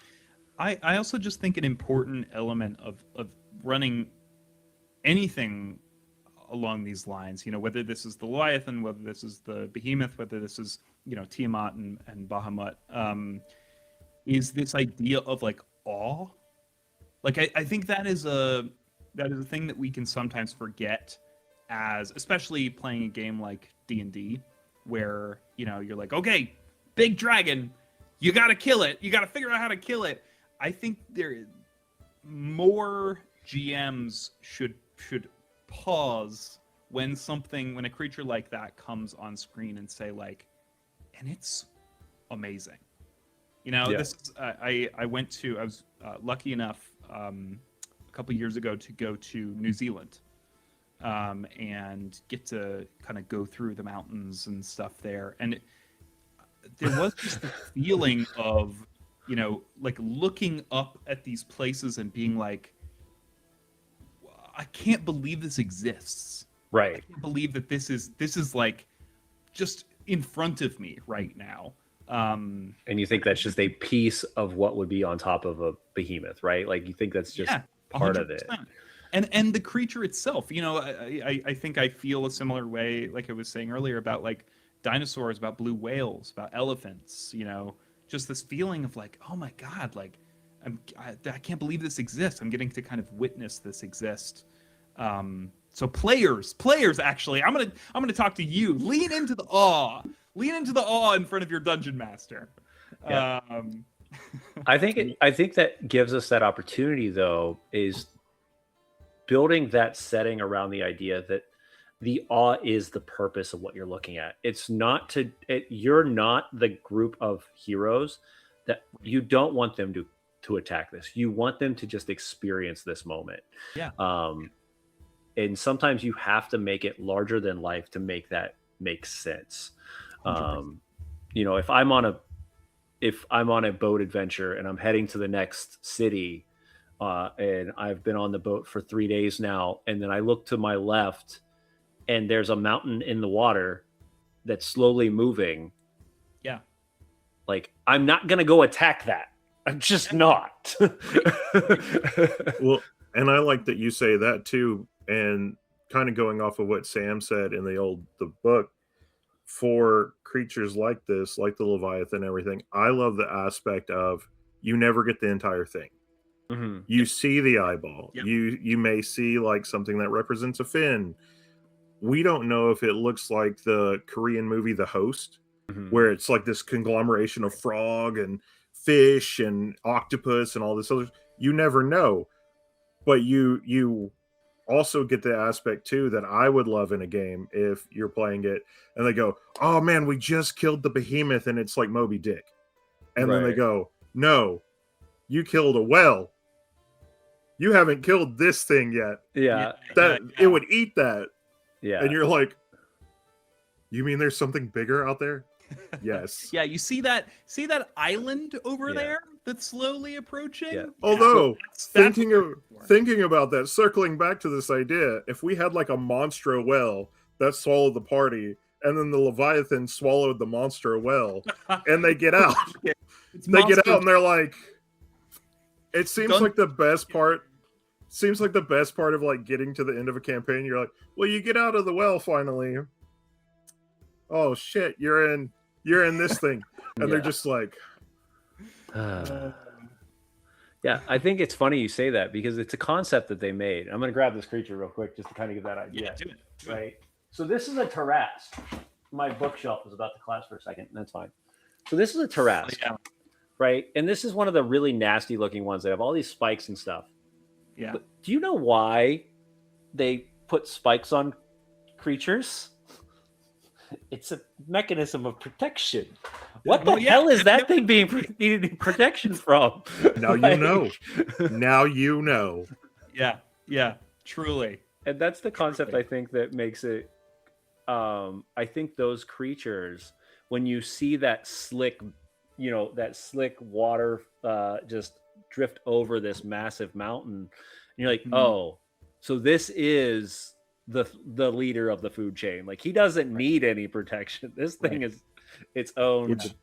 I also just think an important element of running anything along these lines, whether this is the Leviathan, whether this is the Behemoth, whether this is, Tiamat and Bahamut, is this idea of like awe. Like, I think that is a thing that we can sometimes forget, as especially playing a game like D&D, where, you're like, okay, big dragon, you got to kill it. You got to figure out how to kill it. I think more GMs should pause when a creature like that comes on screen and say, like, and it's amazing. This is, I was lucky enough a couple years ago to go to New Zealand, and get to kind of go through the mountains and stuff there. And there was just the feeling of, like looking up at these places and being like, I can't believe this exists. Right. I can't believe that this is like just in front of me right now. And you think that's just a piece of what would be on top of a behemoth, right? Like, you think that's just part 100%. Of it. And the creature itself, I think I feel a similar way, like I was saying earlier, about like dinosaurs, about blue whales, about elephants, just this feeling of like, oh my God, like I can't believe this exists. I'm getting to kind of witness this exist. So players, actually, I'm gonna talk to you. Lean into the awe in front of your dungeon master. Yeah. I think that gives us that opportunity, though, is building that setting around the idea that the awe is the purpose of what you're looking at. It's not you're not the group of heroes that you don't want them to attack this. You want them to just experience this moment. Yeah. And sometimes you have to make it larger than life to make that make sense. If I'm on a boat adventure and I'm heading to the next city, and I've been on the boat for 3 days now, and then I look to my left and there's a mountain in the water that's slowly moving. Yeah. Like, I'm not going to go attack that. I'm just not. Well, and I like that you say that too. And kind of going off of what Sam said in the book, for creatures like this, like the Leviathan and everything, I love the aspect of you never get the entire thing. Mm-hmm. You see the eyeball. Yep. You may see like something that represents a fin. We don't know if it looks like the Korean movie The Host, mm-hmm. where it's like this conglomeration of frog and fish and octopus and all this other. You never know, but you also get the aspect too that I would love in a game if you're playing it and they go, oh man, we just killed the behemoth and it's like Moby Dick, and then they go, no, you killed a whale. You haven't killed this thing yet. Yeah, it would eat that. Yeah. And you're like, you mean there's something bigger out there? Yes. Yeah, you see that island over Yeah. there that's slowly approaching? Yeah. Although That's thinking what of we're looking for. thinking about that, circling back to this idea, if we had like a monstro well that swallowed the party, and then the Leviathan swallowed the monstro well, and they get out, It's they get monster out, and they're like, it seems done- like the best part. Seems like the best part of like getting to the end of a campaign. You're like, well, you get out of the well finally. Oh shit, you're in this thing, and they're Yeah. just like, Yeah, I think it's funny you say that because it's a concept that they made. I'm going to grab this creature real quick just to kind of give that idea. Yeah, do it. Right. So this is a Tarrasque. My bookshelf was about to collapse for a second. That's fine. So this is a Tarrasque, Yeah. right? And this is one of the really nasty looking ones that have all these spikes and stuff. Yeah. But do you know why they put spikes on creatures? It's a mechanism of protection. What the Well, yeah, hell is that yeah. thing being needing protection from? now you know, now you know. Yeah. Truly. And that's the concept Truly. I think that makes it. I think those creatures, when you see that slick, that slick water just drift over this massive mountain, and you're like, Mhm. oh, so this is the leader of the food chain. Like he doesn't need any protection. This thing is its own. Which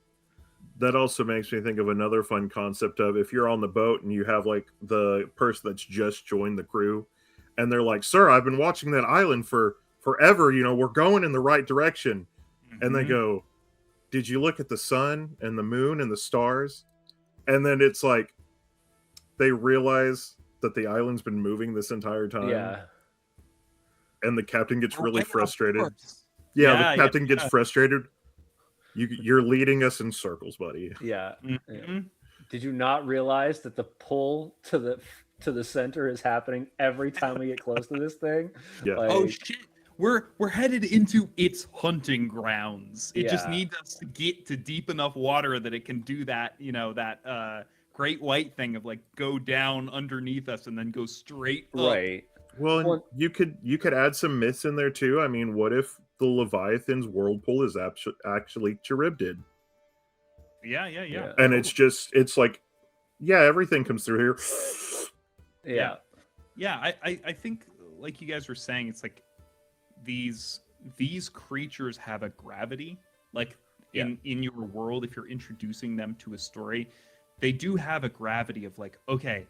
that also makes me think of another fun concept of if you're on the boat and you have like the person that's just joined the crew, and they're like, "Sir, I've been watching that island for forever. We're going in the right direction." And they Mhm. go, "Did you look at the sun and the moon and the stars?" And then it's like they realize that the island's been moving this entire time. Yeah. And the captain gets really Right, of frustrated. course. Yeah, the captain gets frustrated. You're leading us in circles, buddy. Yeah. Mhm. Did you not realize that the pull to the center is happening every time we get close to this thing? Yeah. Like, Oh shit. We're headed into its hunting grounds. It just Yeah. needs us to get to deep enough water that it can do that, that great white thing of like go down underneath us and then go straight up. right. Well, and Well- you could add some myths in there too. I mean, what if the Leviathan's whirlpool is actually Charybdid? Yeah. And it's like, yeah, everything comes through here. Yeah. Yeah, I think like you guys were saying, it's like these creatures have a gravity. Like in your world, if you're introducing them to a story, they do have a gravity of like, okay,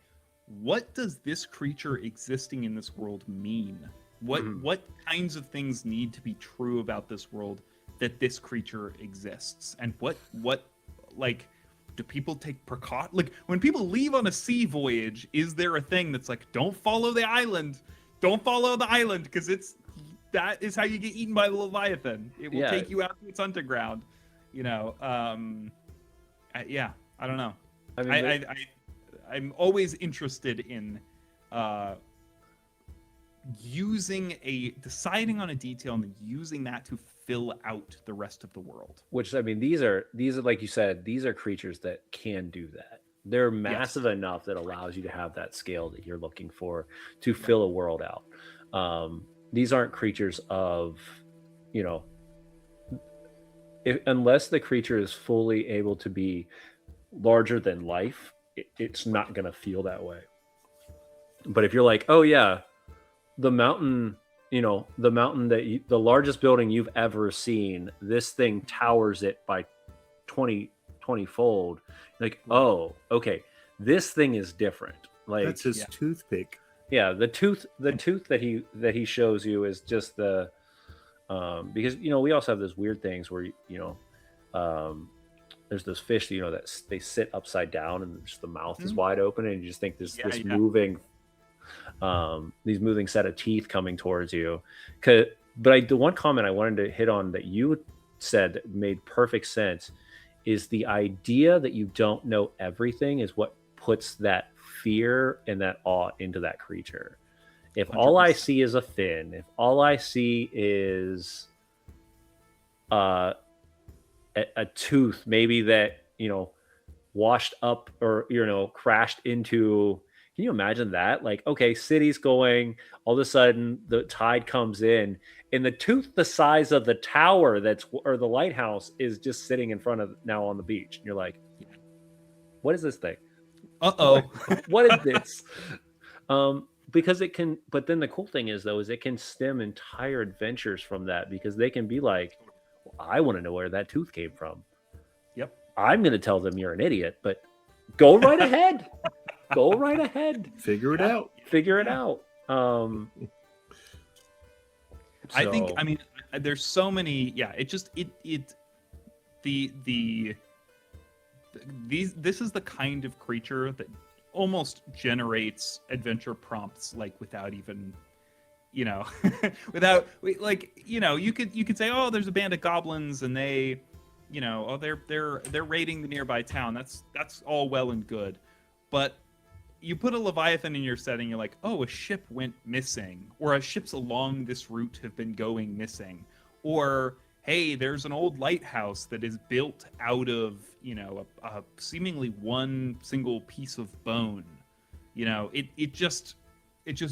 what does this creature existing in this world mean? What kinds of things need to be true about this world that this creature exists? And what like do people take precaution? Like when people leave on a sea voyage, is there a thing that's like, don't follow the island, because that is how you get eaten by the Leviathan. It will take you out to its underground. I don't know. I mean, I'm always interested in deciding on a detail and then using that to fill out the rest of the world. which I mean, these are like you said, these are creatures that can do that. They're massive enough that allows you to have that scale that you're looking for to fill a world out. These aren't creatures of, unless the creature is fully able to be larger than life, it's not going to feel that way. But if you're like, oh yeah, the mountain, the largest building you've ever seen, this thing towers it by 20 fold. Like, oh, okay, this thing is different. Like That's his toothpick. Yeah, the tooth that he shows you is just the because we also have those weird things where there's those fish that they sit upside down and just the mouth is wide open and you just think there's this moving set of teeth coming towards you. But the one comment I wanted to hit on that you said that made perfect sense is the idea that you don't know everything is what puts that fear and that awe into that creature. If 100%. All I see is a fin, if all I see is a tooth maybe that washed up or crashed into Can you imagine that? Like, okay, city's going, all of a sudden the tide comes in, and the tooth the size of the tower or the lighthouse is just sitting in front of now on the beach. And you're like, what is this thing? Uh-oh. What is this? Because it can, but then the cool thing is though, is it can stem entire adventures from that, because they can be like, well, I want to know where that tooth came from. Yep. I'm going to tell them you're an idiot, but go right ahead. Go right ahead. Figure it out. Figure it out. I think, I mean, there's so many, this is the kind of creature that almost generates adventure prompts, like without even, without, like, you could say, oh, there's a band of goblins and they, oh, they're raiding the nearby town. That's all well and good. But you put a Leviathan in your setting, you're like, oh, a ship went missing, or ships along this route have been going missing, or hey, there's an old lighthouse that is built out of, a seemingly one single piece of bone. It just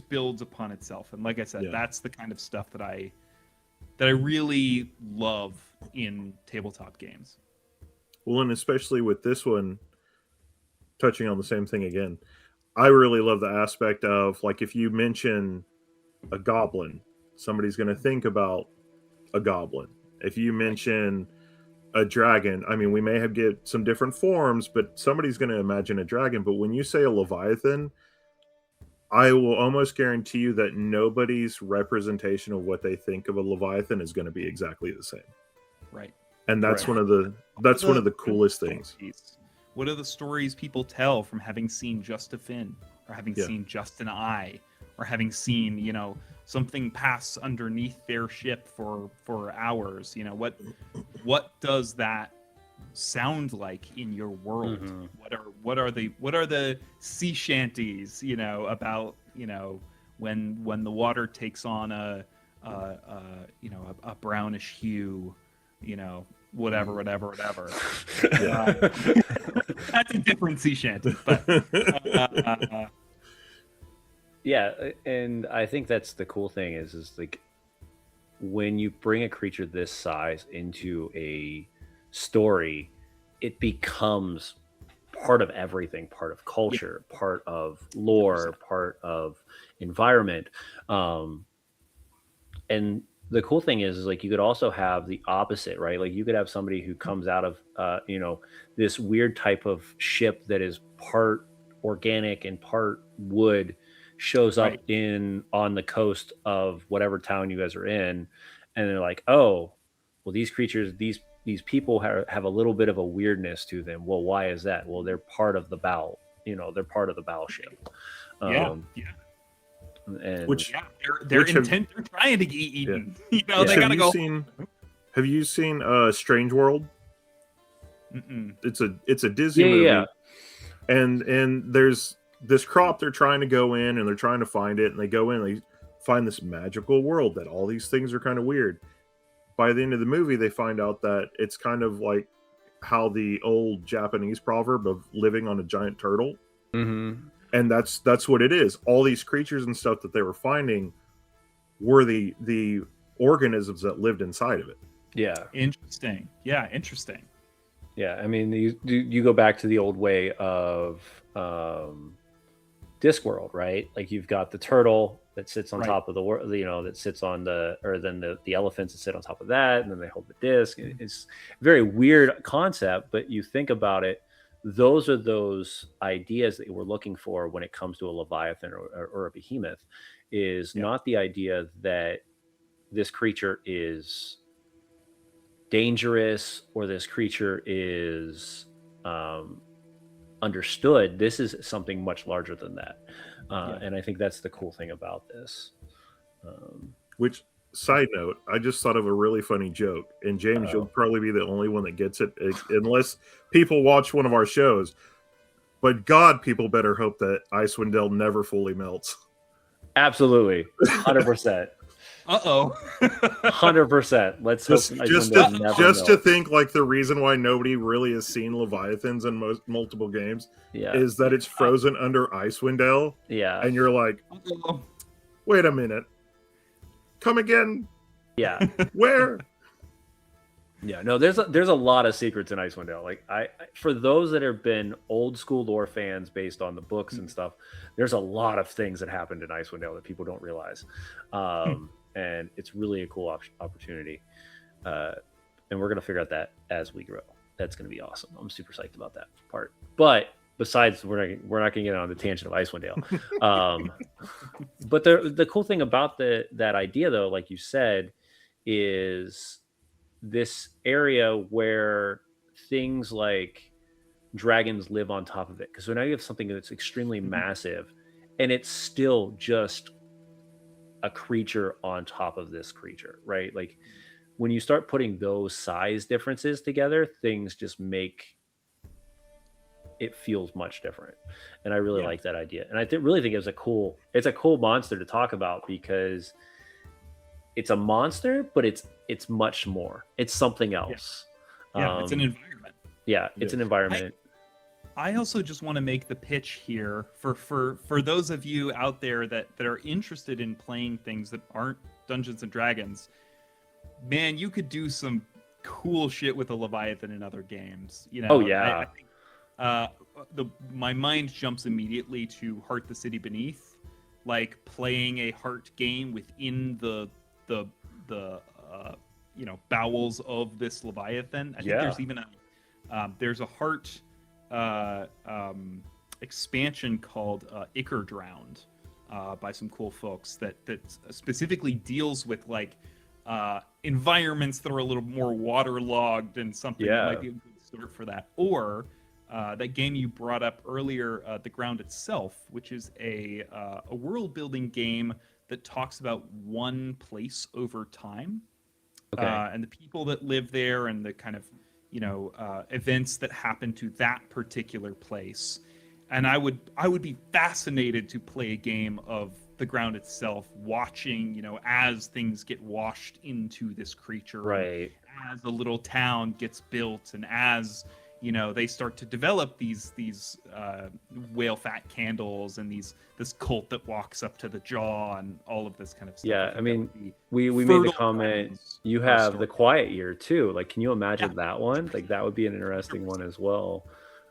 builds upon itself. And like I said, that's the kind of stuff that I really love in tabletop games. Well, and especially with this one, touching on the same thing again, I really love the aspect of, like, if you mention a goblin, somebody's going to think about a goblin. If you mention a dragon, I mean, we may have get some different forms, but somebody's going to imagine a dragon. But when you say a Leviathan, I will almost guarantee you that nobody's representation of what they think of a Leviathan is going to be exactly the same. Right. And that's one of the coolest things. What are the stories people tell from having seen just a fin, or having seen just an eye, or having seen, something pass underneath their ship for hours? What does that sound like in your world? Mm-hmm. What are the sea shanties, about, when the water takes on a brownish hue, whatever. That's a different sea shanty, but yeah, and I think that's the cool thing is like, when you bring a creature this size into a story, it becomes part of everything, part of culture, part of lore, 100%. Part of environment. And the cool thing is like, you could also have the opposite, right? Like, you could have somebody who comes out of, this weird type of ship that is part organic and part wood, shows up on the coast of whatever town you guys are in. And they're like, oh, well, these creatures, these people have a little bit of a weirdness to them. Well, why is that? Well, they're part of the bow, they're part of the bow ship. And they're intent. They're trying to get eaten. They gotta go. Have you seen Strange World? Mm-mm. It's a Disney movie. Yeah. And there's this crop they're trying to go in, and they're trying to find it, and they go in, and they find this magical world that all these things are kind of weird. By the end of the movie, they find out that it's kind of like how the old Japanese proverb of living on a giant turtle. Mm-hmm. And that's what it is. All these creatures and stuff that they were finding were the organisms that lived inside of it. Yeah. Interesting. Yeah, interesting. Yeah, I mean, you go back to the old way of Discworld, right? Like, you've got the turtle that sits on top of the world, that sits on then the elephants that sit on top of that, and then they hold the disc. It's a very weird concept, but you think about it, those are those ideas that we're looking for when it comes to a Leviathan or a behemoth, is not the idea that this creature is dangerous or this creature is understood. This is something much larger than that. And I think that's the cool thing about this. Which, side note, I just thought of a really funny joke, and James, you'll probably be the only one that gets it, unless people watch one of our shows. But God, people better hope that Icewind Dale never fully melts. Absolutely, 100%. Uh-oh. 100%. Let's hope Just, Icewind just, Dale to, never just to know. think, like the reason why nobody really has seen Leviathans in multiple games Yeah, is that it's frozen under Icewind Dale, yeah, and you're like, Uh-oh. wait a minute, come again? yeah, Where? yeah. No, there's a lot of secrets in Icewind Dale. Like for those that have been old school lore fans based on the books and stuff, there's a lot of things that happened in Icewind Dale that people don't realize, and it's really a cool opportunity. And we're gonna figure out that as we grow. That's gonna be awesome. I'm super psyched about that part. But besides, we're not gonna get on the tangent of Icewind Dale. But the cool thing about that idea, though, like you said, is this area where things like dragons live on top of it. Because so now you have something that's extremely massive, and it's still just a creature on top of this creature, right? Like when you start putting those size differences together, things just make it feels much different. And I really Yeah. like that idea. And I really think it's a cool monster to talk about because it's a monster, but it's much more. It's something else. Yeah, it's an environment. Yeah, it's an environment. I also just want to make the pitch here for those of you out there that are interested in playing things that aren't Dungeons and Dragons. Man, you could do some cool shit with a Leviathan in other games. You know, Oh, yeah. I think my mind jumps immediately to Heart the City Beneath, like playing a Heart game within the bowels of this Leviathan. I think there's even there's a Heart expansion called Ichor Drowned by some cool folks that specifically deals with like environments that are a little more waterlogged and something that might be a good start for that. Or that game you brought up earlier, The Ground Itself, which is a world building game that talks about one place over time. Okay. And the people that live there and the kind of events that happen to that particular place. And I would be fascinated to play a game of The Ground Itself, watching as things get washed into this creature, right? As the little town gets built, and as they start to develop these whale fat candles and this cult that walks up to the jaw and all of this kind of stuff. Yeah, I mean, we made the comment. You have the Quiet Year too. Like, can you imagine that one? Like, that would be an interesting one as well.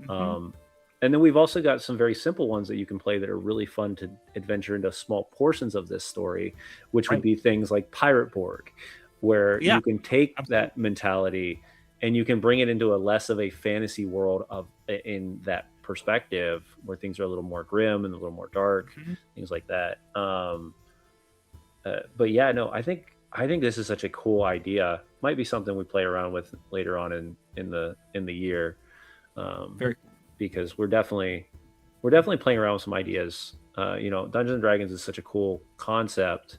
And then we've also got some very simple ones that you can play that are really fun to adventure into small portions of this story, which would be things like Pirate Borg, where you can take that mentality and you can bring it into a less of a fantasy world in that perspective where things are a little more grim and a little more dark, things like that. But yeah, no, I think this is such a cool idea. Might be something we play around with later on in the year. Very cool. Because we're definitely playing around with some ideas. Dungeons and Dragons is such a cool concept,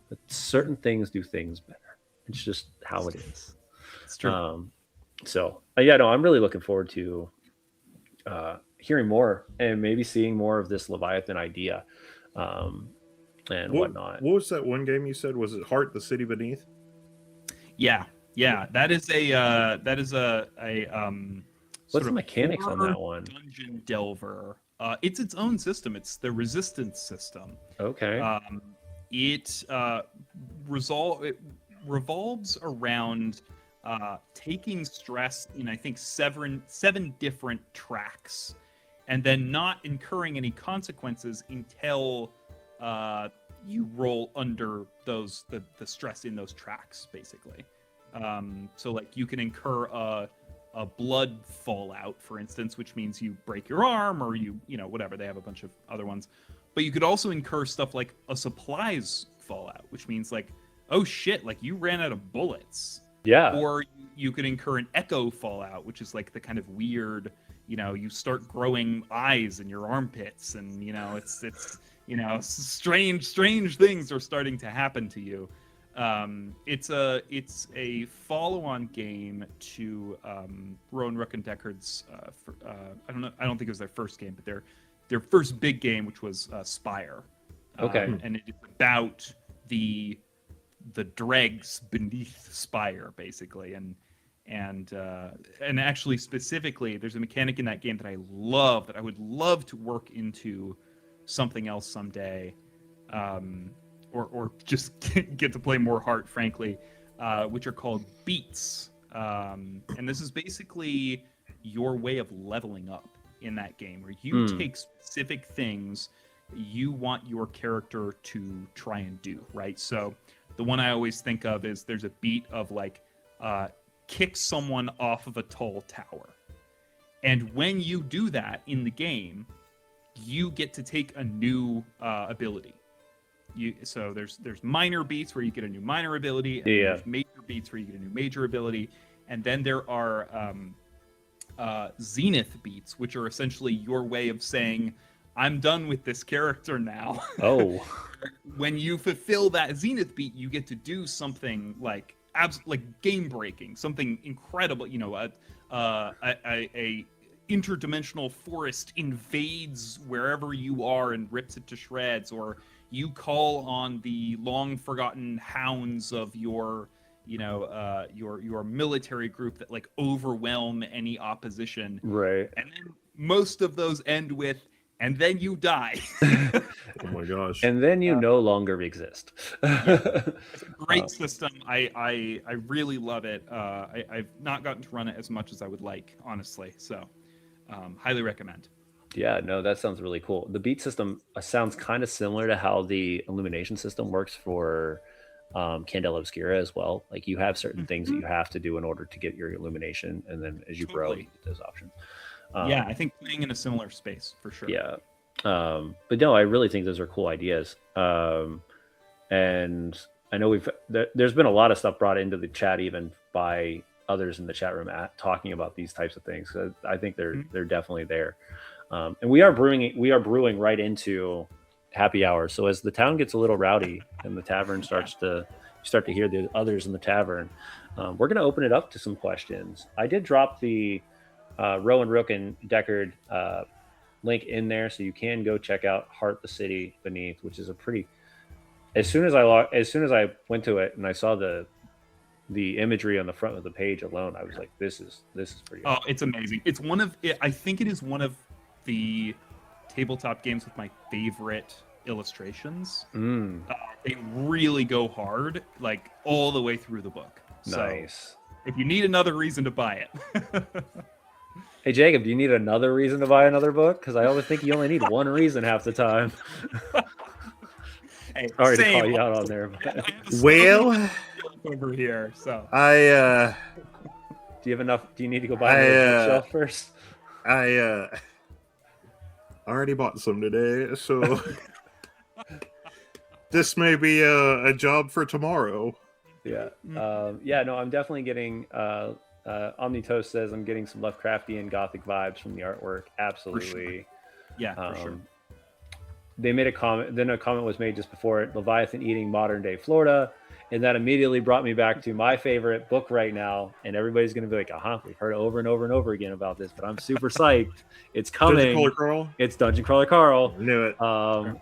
but certain things do things better. It's just how it is. It's true. So I'm really looking forward to hearing more and maybe seeing more of this Leviathan idea and whatnot. What was that one game you said? Was it Heart the City Beneath? Yeah. That is a what's the mechanics on that one? Dungeon delver. It's its own system. It's the resistance system. Okay. It revolves around taking stress in, I think, seven different tracks, and then not incurring any consequences until you roll under the stress in those tracks, basically. So like you can incur a blood fallout, for instance, which means you break your arm or you whatever. They have a bunch of other ones, but you could also incur stuff like a supplies fallout, which means like, oh shit, like you ran out of bullets. Yeah. Or you could incur an echo fallout, which is like the kind of weird, you start growing eyes in your armpits, and it's strange things are starting to happen to you. It's a follow-on game to Rowan Rook and Deckard's. I don't think it was their first game, but their first big game, which was Spire. Okay. And it is about the the dregs beneath the spire, basically. And actually specifically, there's a mechanic in that game that I love, that I would love to work into something else someday, or just get to play more Heart, frankly, which are called beats. And this is basically your way of leveling up in that game, where you take specific things you want your character to try and do, right? So the one I always think of is there's a beat of like kick someone off of a tall tower. And when you do that in the game, you get to take a new ability. So there's minor beats where you get a new minor ability, and there's major beats where you get a new major ability, and then there are zenith beats, which are essentially your way of saying, I'm done with this character now. Oh. When you fulfill that zenith beat, you get to do something like game breaking, something incredible. You know, a interdimensional forest invades wherever you are and rips it to shreds, or you call on the long forgotten hounds of your military group that like overwhelm any opposition. Right. And then most of those end with, and then you die. Oh my gosh. And then you no longer exist. It's a great system. I really love it. I've not gotten to run it as much as I would like, honestly. So highly recommend. Yeah, no, that sounds really cool. The beat system sounds kind of similar to how the illumination system works for Candela Obscura as well. Like you have certain things that you have to do in order to get your illumination, and then as you grow, you get those options. Yeah, I think playing in a similar space for sure. Yeah. But no, I really think those are cool ideas. And I know there's been a lot of stuff brought into the chat, even by others in the chat room talking about these types of things. So I think they're definitely there. And we are brewing right into happy hour. So as the town gets a little rowdy and the tavern start to hear the others in the tavern, we're going to open it up to some questions. I did drop the Rowan, Rook, and Deckard link in there, so you can go check out Heart the City Beneath, which is a pretty. As soon as I went to it and I saw the imagery on the front of the page alone, I was like, this is pretty awesome. It's amazing. I think it is one of the tabletop games with my favorite illustrations. They really go hard, like all the way through the book. Nice. So if you need another reason to buy it. Hey Jacob, do you need another reason to buy another book? Because I always think you only need one reason half the time. Hey, sorry to call you out on there. Well, over here, so do you have enough? Do you need to go buy another shelf first? I already bought some today, so this may be a job for tomorrow. Yeah. No, I'm definitely getting. Omnitoast says I'm getting some Lovecraftian Gothic vibes from the artwork. Absolutely. For sure. Yeah, for sure. They made a comment. Then a comment was made just before it: Leviathan eating modern day Florida, and that immediately brought me back to my favorite book right now. And everybody's going to be like, we've heard over and over and over again about this, but I'm super psyched. It's coming. Dungeon Crawler Carl? It's Dungeon Crawler Carl. Knew it.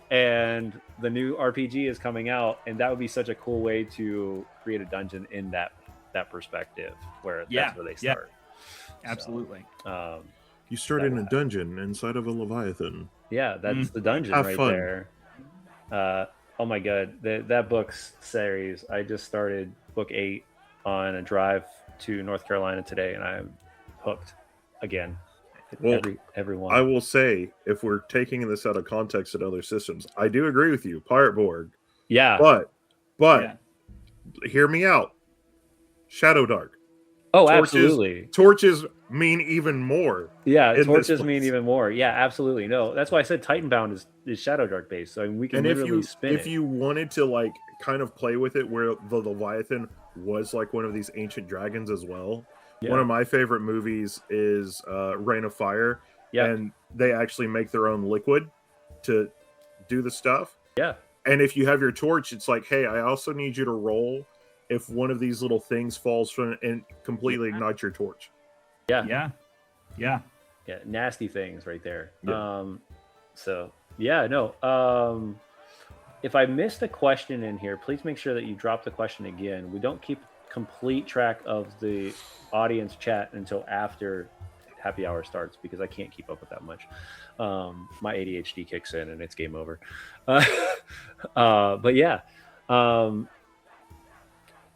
And the new RPG is coming out, and that would be such a cool way to create a dungeon in that perspective, where that's where they start. Absolutely. So, you start in a dungeon inside of a Leviathan. Yeah, that's the dungeon right fun. there. Oh my god, that book's series. I just started book 8 on a drive to North Carolina today, and I'm hooked again. Well, everyone. I will say, if we're taking this out of context in other systems, I do agree with you, Pirate Borg. Yeah. But hear me out. Shadow Dark. Oh, absolutely. Torches mean even more. Yeah, torches mean even more. Yeah, absolutely. No, that's why I said Titanbound is Shadow Dark based. So we can literally spin it. If you wanted to like kind of play with it, where the Leviathan was like one of these ancient dragons as well. Yeah. One of my favorite movies is Reign of Fire. Yeah. And they actually make their own liquid to do the stuff. Yeah. And if you have your torch, it's like, hey, I also need you to roll if one of these little things falls from and completely ignites your torch. Yeah. Nasty things right there. Yeah. if I missed a question in here, please make sure that you drop the question again. We don't keep complete track of the audience chat until after happy hour starts because I can't keep up with that much. My ADHD kicks in and it's game over. But yeah, um,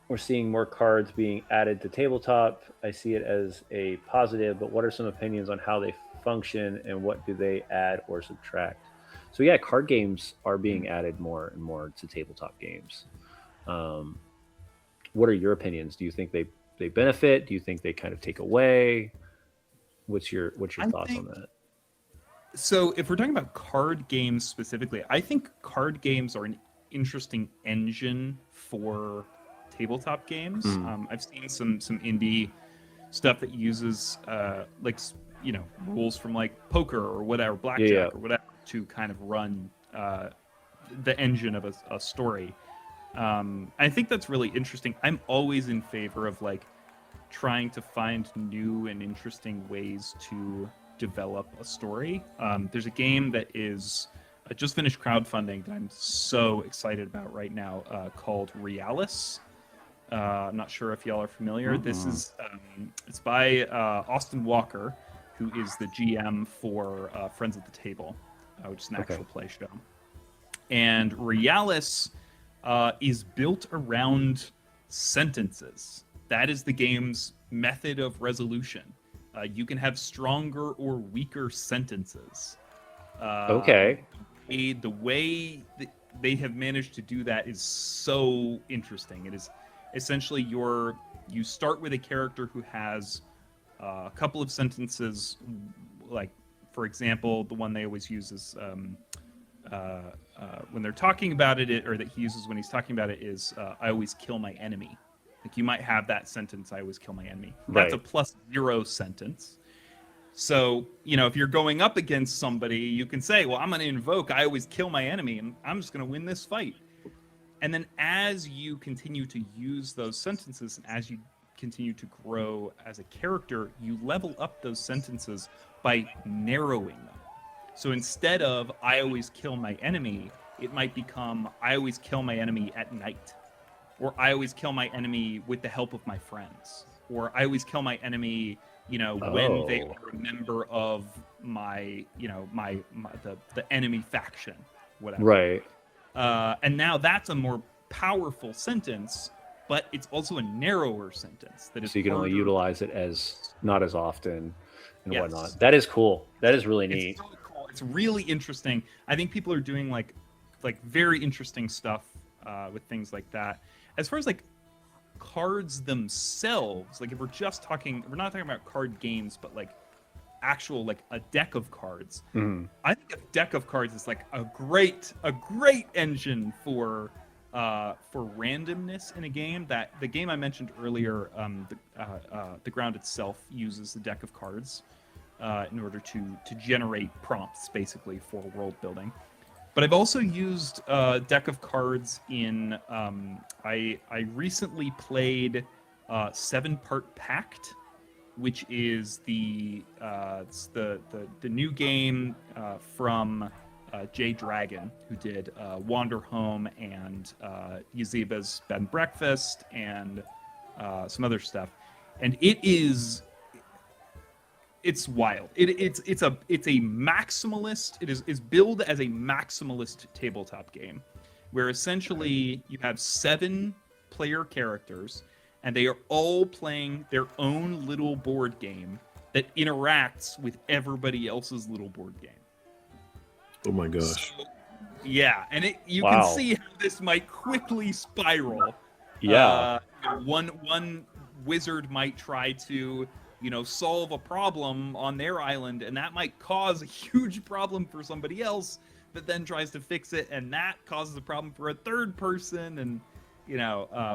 we're seeing more cards being added to tabletop. I see it as a positive, but what are some opinions on how they function and what do they add or subtract? So yeah, card games are being added more and more to tabletop games. Um, what are your opinions? Do you think they benefit? Do you think they kind of take away? What's your I thoughts think on that? so. If we're talking about card games specifically, I think card games are an interesting engine for tabletop games. Mm. I've seen some indie stuff that uses rules from like poker or whatever, Yeah, yeah. blackjack or whatever, to kind of run the engine of a story. I think that's really interesting. I'm always in favor of like trying to find new and interesting ways to develop a story. There's a game that is just finished crowdfunding that I'm so excited about right now called Realis. I'm not sure if y'all are familiar. This is it's by Austin Walker, who is the GM for Friends at the Table, which is an actual play show. And Realis is built around sentences. That is the game's method of resolution. You can have stronger or weaker sentences. Okay. The way that they have managed to do that is so interesting. It is essentially you start with a character who has a couple of sentences, like for example, the one they always use is when they're talking about it, or that he uses when he's talking about it, is "I always kill my enemy." Like you might have that sentence, "I always kill my enemy." That's Right. a +0 sentence. So, if you're going up against somebody, you can say, well, I'm going to invoke "I always kill my enemy," and I'm just going to win this fight. And then as you continue to use those sentences, and as you continue to grow as a character, you level up those sentences by narrowing them. So instead of "I always kill my enemy," it might become "I always kill my enemy at night," or "I always kill my enemy with the help of my friends," or "I always kill my enemy, when they are a member of my, the enemy faction," whatever. Right. And now that's a more powerful sentence, but it's also a narrower sentence that is So you can only harder. utilize it as not as often and Yes. whatnot. That is cool. That is really neat. It's so cool. It's really interesting. I think people are doing like very interesting stuff with things like that. As far as like cards themselves, like if we're not talking about card games, but like actual like a deck of cards. I think a deck of cards is like a great engine for randomness in a game. That the game I mentioned earlier, the ground itself uses the deck of cards in order to generate prompts basically for world building. But I've also used a deck of cards in. I recently played 7-Part Pact, which is it's the new game from Jay Dragon, who did Wander Home and Yazeba's Bed and Breakfast and some other stuff, and it's wild. It's a maximalist. It is billed as a maximalist tabletop game, where essentially you have 7 player characters, and they are all playing their own little board game that interacts with everybody else's little board game. Oh my gosh. So, yeah, and you Wow. can see how this might quickly spiral. Yeah. One wizard might try to solve a problem on their island, and that might cause a huge problem for somebody else that then tries to fix it, and that causes a problem for a third person, and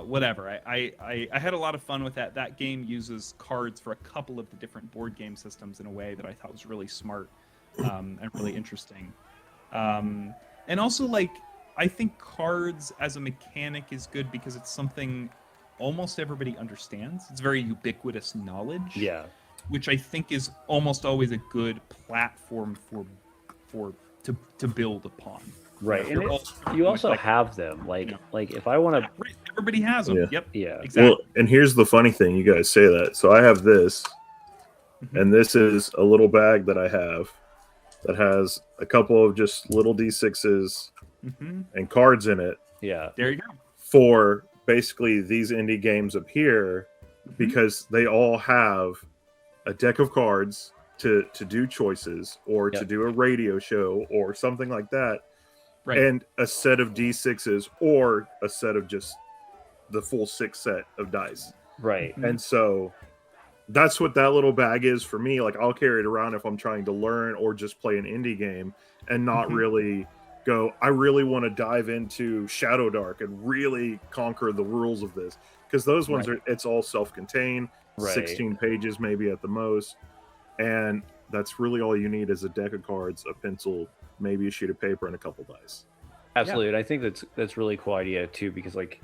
whatever. I had a lot of fun with that. That game uses cards for a couple of the different board game systems in a way that I thought was really smart and really interesting. And also, I think cards as a mechanic is good because it's something almost everybody understands. It's very ubiquitous knowledge. Yeah. Which I think is almost always a good platform for to build upon. Right, They're and all you also like, have them. Like, you know. like if I want to, Right, everybody has them. Yeah. Yep. yeah, Exactly. Well, and here's the funny thing: you guys say that. So I have this, and this is a little bag that I have that has a couple of just little D6s and cards in it yeah, There you go. for basically these indie games up here, because they all have a deck of cards to do choices or to Yep. do a radio show or something like that, Right. and a set of D6s or a set of just the full 6 set of dice. right, And so that's what that little bag is for me. Like, I'll carry it around if I'm trying to learn or just play an indie game and not really go, I really want to dive into Shadow Dark and really conquer the rules of this. Because those ones Right. are, it's all self-contained, Right. 16 pages maybe at the most. And that's really all you need is a deck of cards, a pencil, maybe a sheet of paper, and a couple dice. absolutely. And I think that's really cool idea too, because like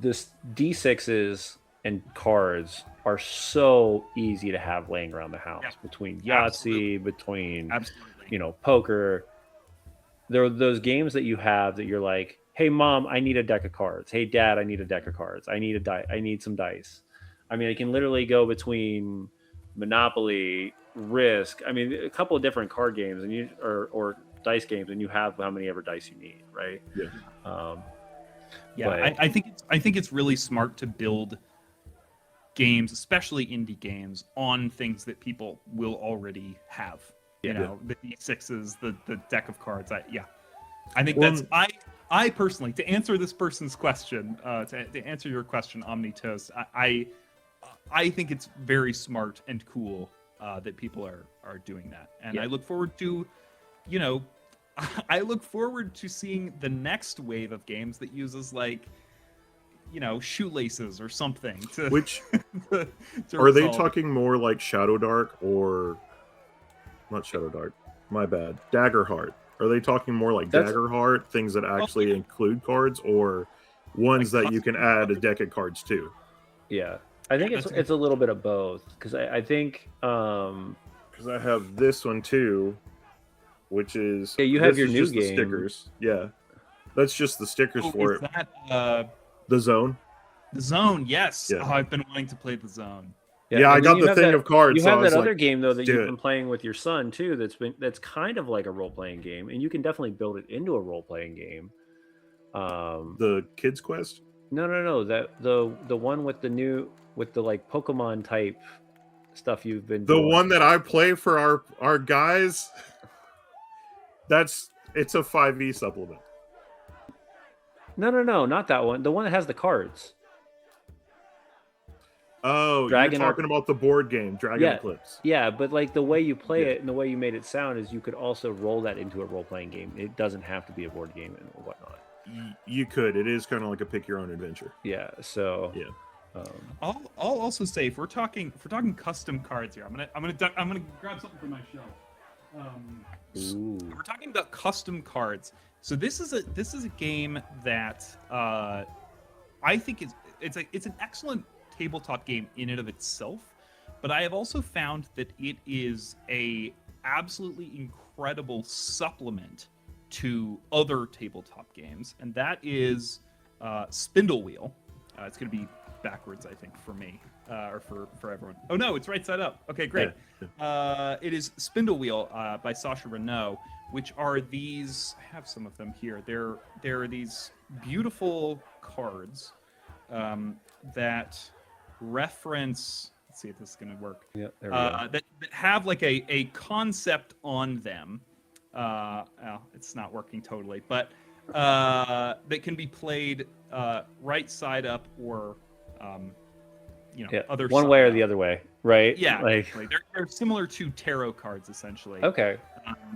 this D6s and cards are so easy to have laying around the house, between Yahtzee, Absolutely. between Absolutely. poker. There are those games that you have that you're like, hey mom, I need a deck of cards. Hey dad, I need a deck of cards. I need some dice. I mean, I can literally go between Monopoly, Risk. I mean, a couple of different card games and or dice games, and you have how many ever dice you need, right? Yeah. Yeah, I think it's really smart to build games, especially indie games, on things that people will already have. You know, the D6s, the deck of cards. I think that's I personally, to answer this person's question, to answer your question, Omnitos, I think it's very smart and cool that people are doing that, and I look forward to, I look forward to seeing the next wave of games that uses like, shoelaces or something to. Which to are they resolve. talking more like Shadow Dark or not Shadow Dark? My bad. Daggerheart. Are they talking more like Daggerheart, things that actually include cards, or ones Like that you can add a deck of cards to? Yeah, I think it's a little bit of both, because I think because I have this one too, which is you have this your is new just the game. stickers. Yeah, that's just the stickers for is it. That The Zone. The Zone? Yes. Yeah. Oh, I've been wanting to play The Zone. Yeah, I got the thing of cards. You so have I was that other like, game though that do you've it. been playing with your son too. That's kind of like a role playing game, and you can definitely build it into a role playing game. The Kids Quest. No. That the one with the like Pokemon type stuff you've been The doing. one that I play for our guys. It's a 5e supplement. No, not that one. The one that has the cards. Oh, Dragon you're talking about the board game, Dragon Eclipse. Yeah, but like the way you play it and the way you made it sound is you could also roll that into a role playing game. It doesn't have to be a board game and whatnot. You could. It is kind of like a pick your own adventure. Yeah. So yeah. I'll also say if we're talking custom cards here, I'm gonna grab something from my shelf. We're talking about custom cards. So this is a game that I think it's an excellent tabletop game in and of itself, but I have also found that it is a absolutely incredible supplement to other tabletop games, and that is Spindle Wheel. It's going to be backwards, I think, for me or for everyone. Oh no, it's right side up. Okay, great. It is Spindle Wheel by Sacha Renaud, which are these. I have some of them here. They're these beautiful cards that reference. Let's see if this is going to work. Yeah, there we go. That have like a concept on them. It's not working totally, but that can be played right side up or other one side way or up. the other way, right? Yeah, like exactly. They're similar to tarot cards essentially. okay.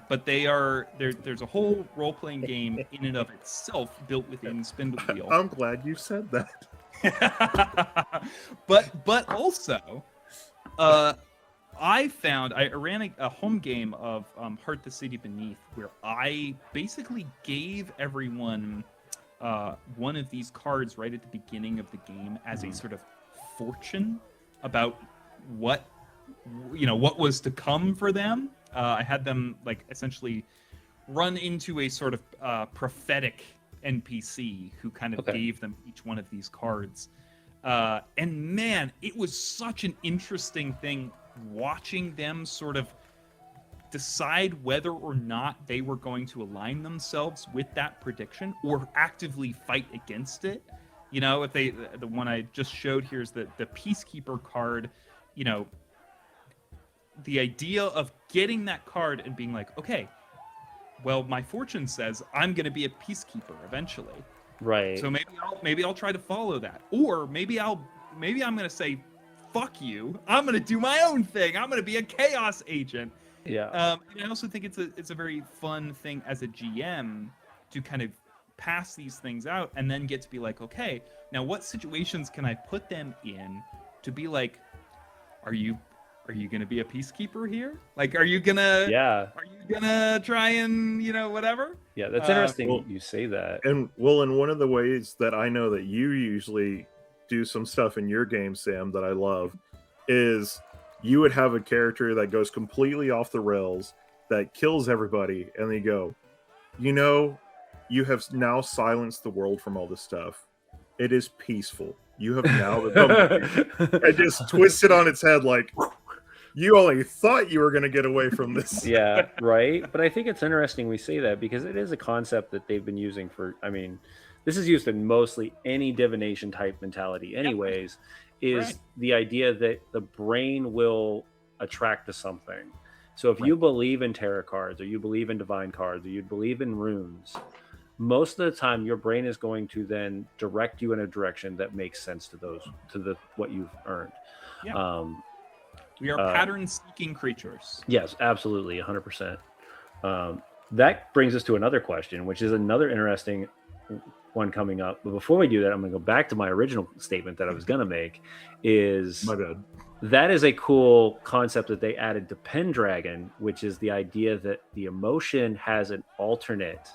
But there's a whole role playing game in and of itself built within Spindle Wheel. I'm glad you said that. but also, I ran a home game of Heart the City Beneath, where I basically gave everyone one of these cards right at the beginning of the game as a sort of fortune about what was to come for them. I had them like essentially run into a sort of prophetic NPC who kind of Okay. gave them each one of these cards. And man, it was such an interesting thing watching them sort of decide whether or not they were going to align themselves with that prediction or actively fight against it. You know, if the one I just showed here is the Peacekeeper card, you know, the idea of getting that card and being like, okay, well, my fortune says I'm going to be a peacekeeper eventually. Right. So maybe I'll try to follow that. Or maybe I'm going to say, fuck you. I'm going to do my own thing. I'm going to be a chaos agent. Yeah. And I also think it's a very fun thing as a GM to kind of pass these things out and then get to be like, okay, now what situations can I put them in to be like, are you gonna be a peacekeeper here? Like, are you gonna try and, you know, whatever? Yeah, that's interesting well- you say that. And well, in one of the ways that I know that you usually do some stuff in your game, Sam, that I love, is you would have a character that goes completely off the rails, that kills everybody, and they go, you know, you have now silenced the world from all this stuff. It is peaceful. You have now become and just twist it on its head like, you only thought you were going to get away from this. Yeah, right. But I think it's interesting we say that because it is a concept that they've been using for, I mean, this is used in mostly any divination type mentality anyways, is Right. the idea that the brain will attract to something. So if you believe in tarot cards or you believe in divine cards or you believe in runes, most of the time your brain is going to then direct you in a direction that makes sense to what you've earned. Yeah. We are pattern-seeking creatures. Yes, absolutely, 100%. That brings us to another question, which is another interesting one coming up. But before we do that, I'm going to go back to my original statement that I was going to make. Is My bad. that is a cool concept that they added to Pendragon, which is the idea that the emotion has an alternate,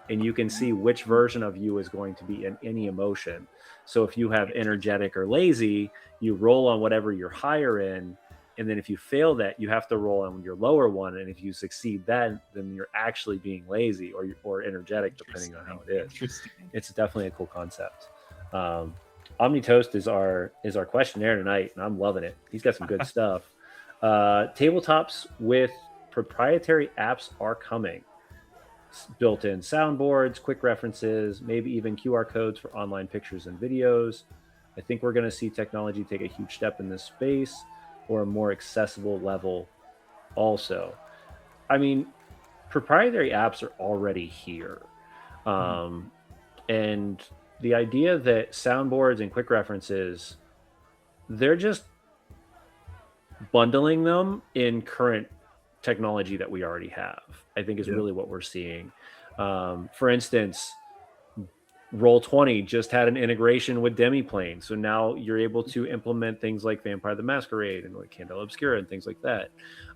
and you can see which version of you is going to be in any emotion. So if you have energetic or lazy, you roll on whatever you're higher in. And then if you fail that, you have to roll on your lower one. And if you succeed that, then you're actually being lazy or energetic, depending on how it is. It's definitely a cool concept. Omnitoast is our questionnaire tonight, and I'm loving it. He's got some good stuff. Tabletops with proprietary apps are coming. Built-in soundboards, quick references, maybe even QR codes for online pictures and videos. I think we're going to see technology take a huge step in this space, or a more accessible level also. I mean, proprietary apps are already here. And the idea that soundboards and quick references, they're just bundling them in current technology that we already have, I think is really what we're seeing. For instance, Roll20 just had an integration with Demiplane, so now you're able to implement things like Vampire the Masquerade and like Candela Obscura and things like that.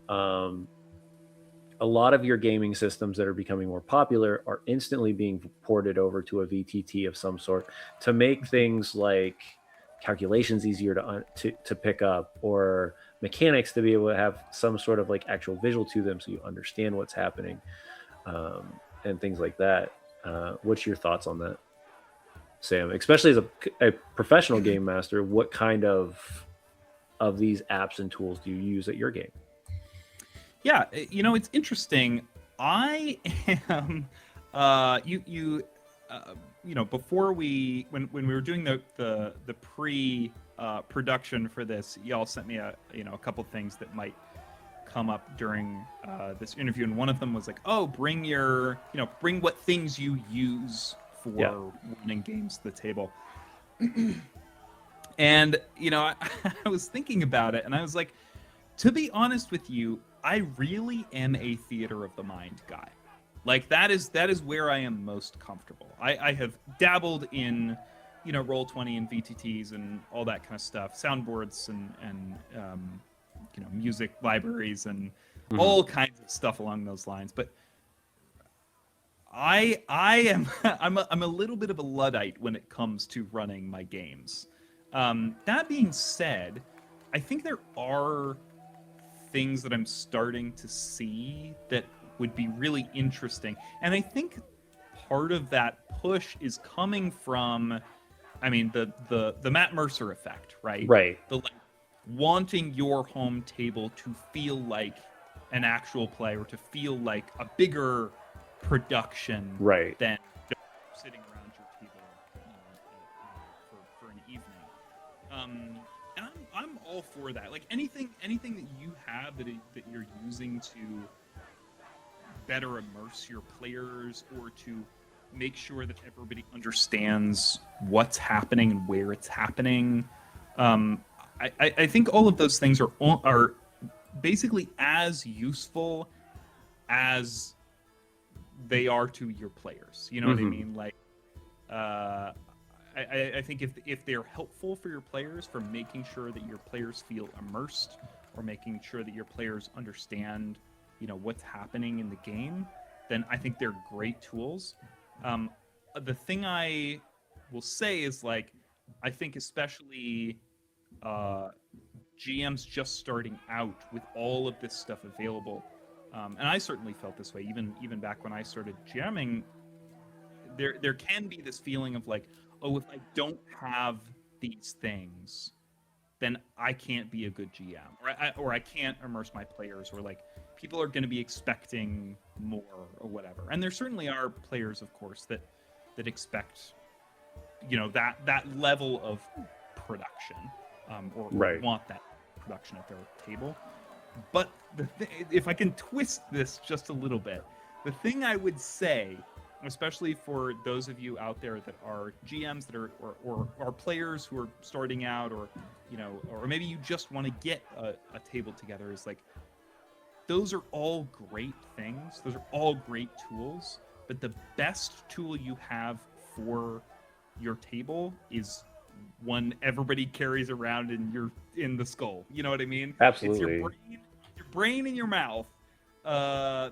A lot of your gaming systems that are becoming more popular are instantly being ported over to a VTT of some sort to make things like calculations easier to pick up, or mechanics to be able to have some sort of like actual visual to them so you understand what's happening, and things like that. What's your thoughts on that, Sam? Especially as a professional game master, what kind of these apps and tools do you use at your game? Yeah, you know, it's interesting. I am, you know, before when we were doing the pre production for this, y'all sent me a couple things that might come up during this interview, and one of them was like, oh, bring what things you use for running games to the table. And you know, I was thinking about it, and I was like, to be honest with you, I really am a theater of the mind guy. Like that is where I am most comfortable. I have dabbled in, you know, Roll20 and VTTs and all that kind of stuff, soundboards and you know, music libraries and all kinds of stuff along those lines. But I am I'm a little bit of a Luddite when it comes to running my games. That being said, I think there are things that I'm starting to see that would be really interesting. And I think part of that push is coming from, I mean, the Matt Mercer effect, right? Right. The like wanting your home table to feel like an actual play, or to feel like a bigger production Right. than just sitting around your table for an evening. And I'm all for that. Like anything that you have that you're using to better immerse your players, or to make sure that everybody understands what's happening and where it's happening. I think all of those things are basically as useful as they are to your players. You know what I mean? Like, I think if they're helpful for your players, for making sure that your players feel immersed, or making sure that your players understand, what's happening in the game, then I think they're great tools. The thing I will say is, like, I think especially GMs just starting out with all of this stuff available, and I certainly felt this way even back when I started GMing. There can be this feeling of like, oh, if I don't have these things, then I can't be a good GM, or I can't immerse my players, or like people are going to be expecting more or whatever. And there certainly are players, of course, that expect, that level of production, or Right. want that production at their table. But if I can twist this just a little bit, the thing I would say, especially for those of you out there that are GMs that are or players who are starting out, or or maybe you just want to get a table together, is like, those are all great things. Those are all great tools. But the best tool you have for your table is one everybody carries around in the skull. You know what I mean? Absolutely. It's your brain and your mouth.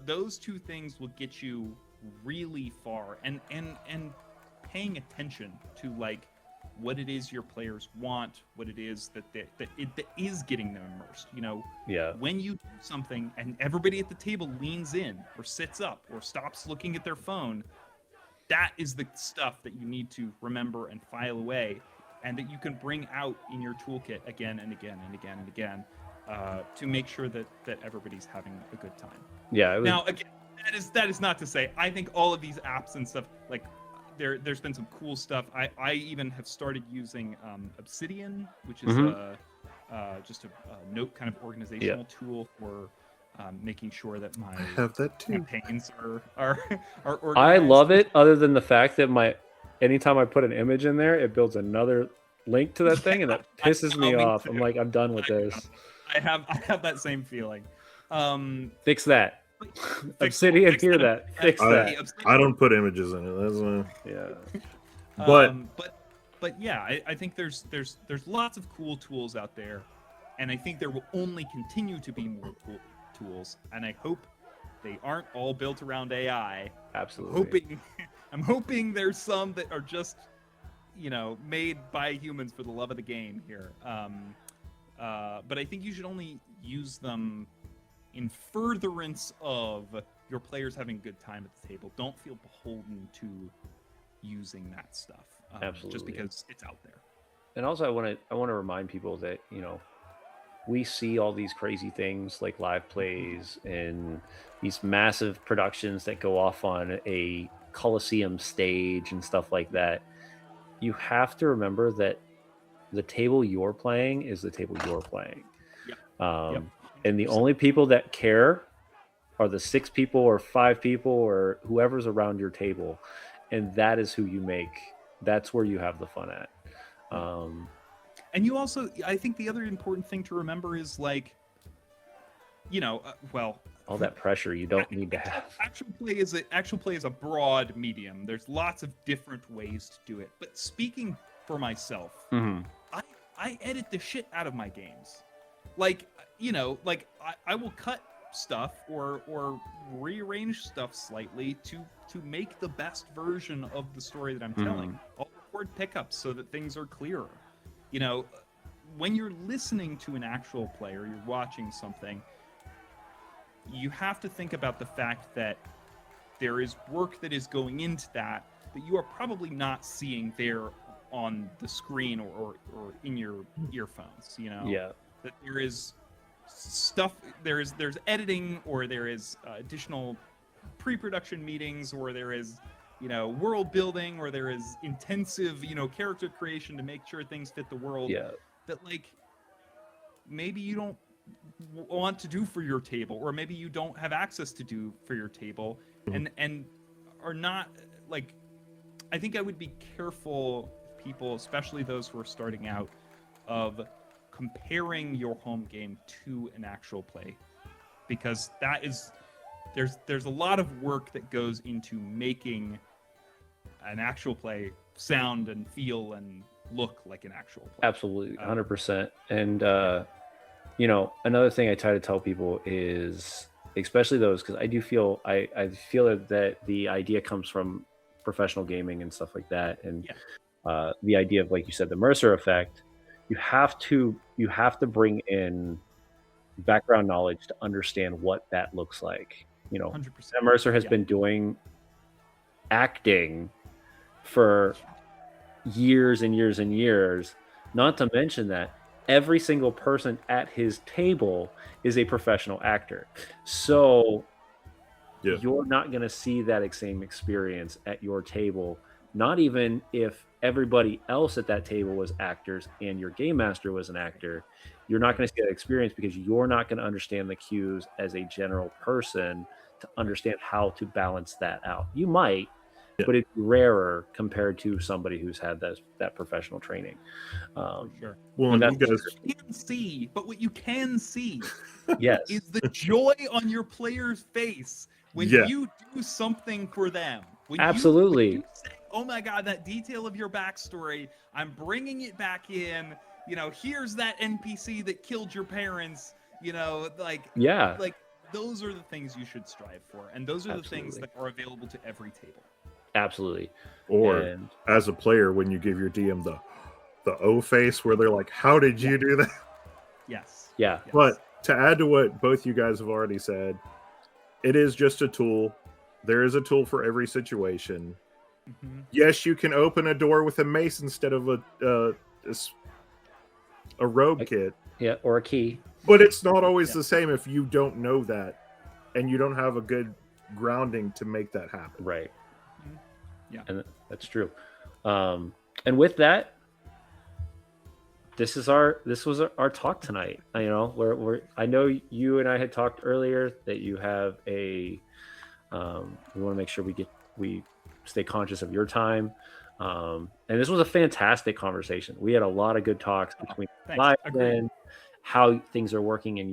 Those two things will get you really far, and paying attention to like what it is your players want, what it is that is getting them immersed. Yeah. When you do something and everybody at the table leans in, or sits up, or stops looking at their phone, that is the stuff that you need to remember and file away, and that you can bring out in your toolkit again and again and again and again, to make sure that everybody's having a good time. Yeah. Now, again, that is not to say I think all of these apps and stuff, like, there's been some cool stuff. I even have started using Obsidian, which is just a note kind of organizational tool for making sure that my have that too. campaigns are organized. I love it, other than the fact that anytime I put an image in there, it builds another link to that thing, and that pisses me off. I'm like, I'm done with this. I have that same feeling. Fix that. Obsidian, hear that. Fix that. I don't put images in it. That's Yeah. But yeah, I think there's lots of cool tools out there, and I think there will only continue to be more cool tools, and I hope they aren't all built around AI. Absolutely. I'm hoping there's some that are just, made by humans for the love of the game here. But I think you should only use them in furtherance of your players having a good time at the table. Don't feel beholden to using that stuff, Absolutely. just because it's out there. And also, I want to remind people that we see all these crazy things like live plays and these massive productions that go off on a Coliseum stage and stuff like that. You have to remember that the table you're playing is the table you're playing. Yep. And the only people that care are the 6 people or 5 people or whoever's around your table. And that is who you make. That's where you have the fun at. And you also, I think the other important thing to remember is, like, all that pressure you don't need to have. Actual play is a broad medium. There's lots of different ways to do it. But speaking for myself, I edit the shit out of my games. Like, I will cut stuff or rearrange stuff slightly to make the best version of the story that I'm telling. I'll record pickups so that things are clearer. When you're listening to an actual play or you're watching something, you have to think about the fact that there is work that is going into that you are probably not seeing there on the screen or in your earphones. Yeah. That there is stuff, there's editing, or there is additional pre-production meetings, or there is world building, or there is intensive character creation to make sure things fit the world. Yeah. That like maybe you don't want to do for your table, or maybe you don't have access to do for your table, and are not like. I think I would be careful, people, especially those who are starting out, of comparing your home game to an actual play, because that is there's a lot of work that goes into making an actual play sound and feel and look like an actual play. Absolutely, 100%. And another thing I try to tell people is, especially those, because I do feel I feel that the idea comes from professional gaming and stuff like that, and the idea of, like you said, the Mercer effect. You have to bring in background knowledge to understand what that looks like. 100%. Mercer has been doing acting for years and years and years. Not to mention that every single person at his table is a professional actor. So you're not going to see that same experience at your table, not even if everybody else at that table was actors and your game master was an actor. You're not going to see that experience because you're not going to understand the cues as a general person to understand how to balance that out. You might, but it's rarer compared to somebody who's had that professional training. Sure. Well, and what you can see, yes, is the joy on your player's face when you do something for them. Absolutely. When you say, oh my God, that detail of your backstory, I'm bringing it back in. Here's that NPC that killed your parents. Like those are the things you should strive for, and those are the things that are available to every table. Absolutely. Or as a player, when you give your DM the O face, where they're like, "How did you do that?" Yes. Yeah. But to add to what both you guys have already said, it is just a tool. There is a tool for every situation. Mm-hmm. Yes, you can open a door with a mace instead of a rogue kit. Yeah, or a key. But it's not always the same if you don't know that, and you don't have a good grounding to make that happen. Right. Yeah, and that's true. And with that, this was our talk tonight. I know you and I had talked earlier that you have we want to make sure we stay conscious of your time. And this was a fantastic conversation. We had a lot of good talks between live and how things are working in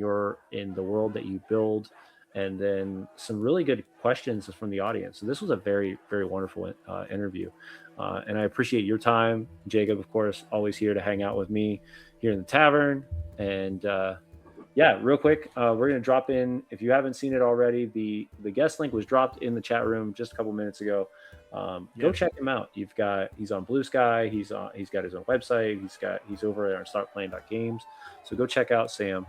the world that you build, and then some really good questions from the audience. So this was a very, very wonderful interview. And I appreciate your time. Jacob, of course, always here to hang out with me here in the tavern. And real quick, we're going to drop in, if you haven't seen it already, the guest link was dropped in the chat room just a couple minutes ago. Go check him out. He's on Blue Sky. He's got his own website. He's over at startplaying.games. So go check out Sam.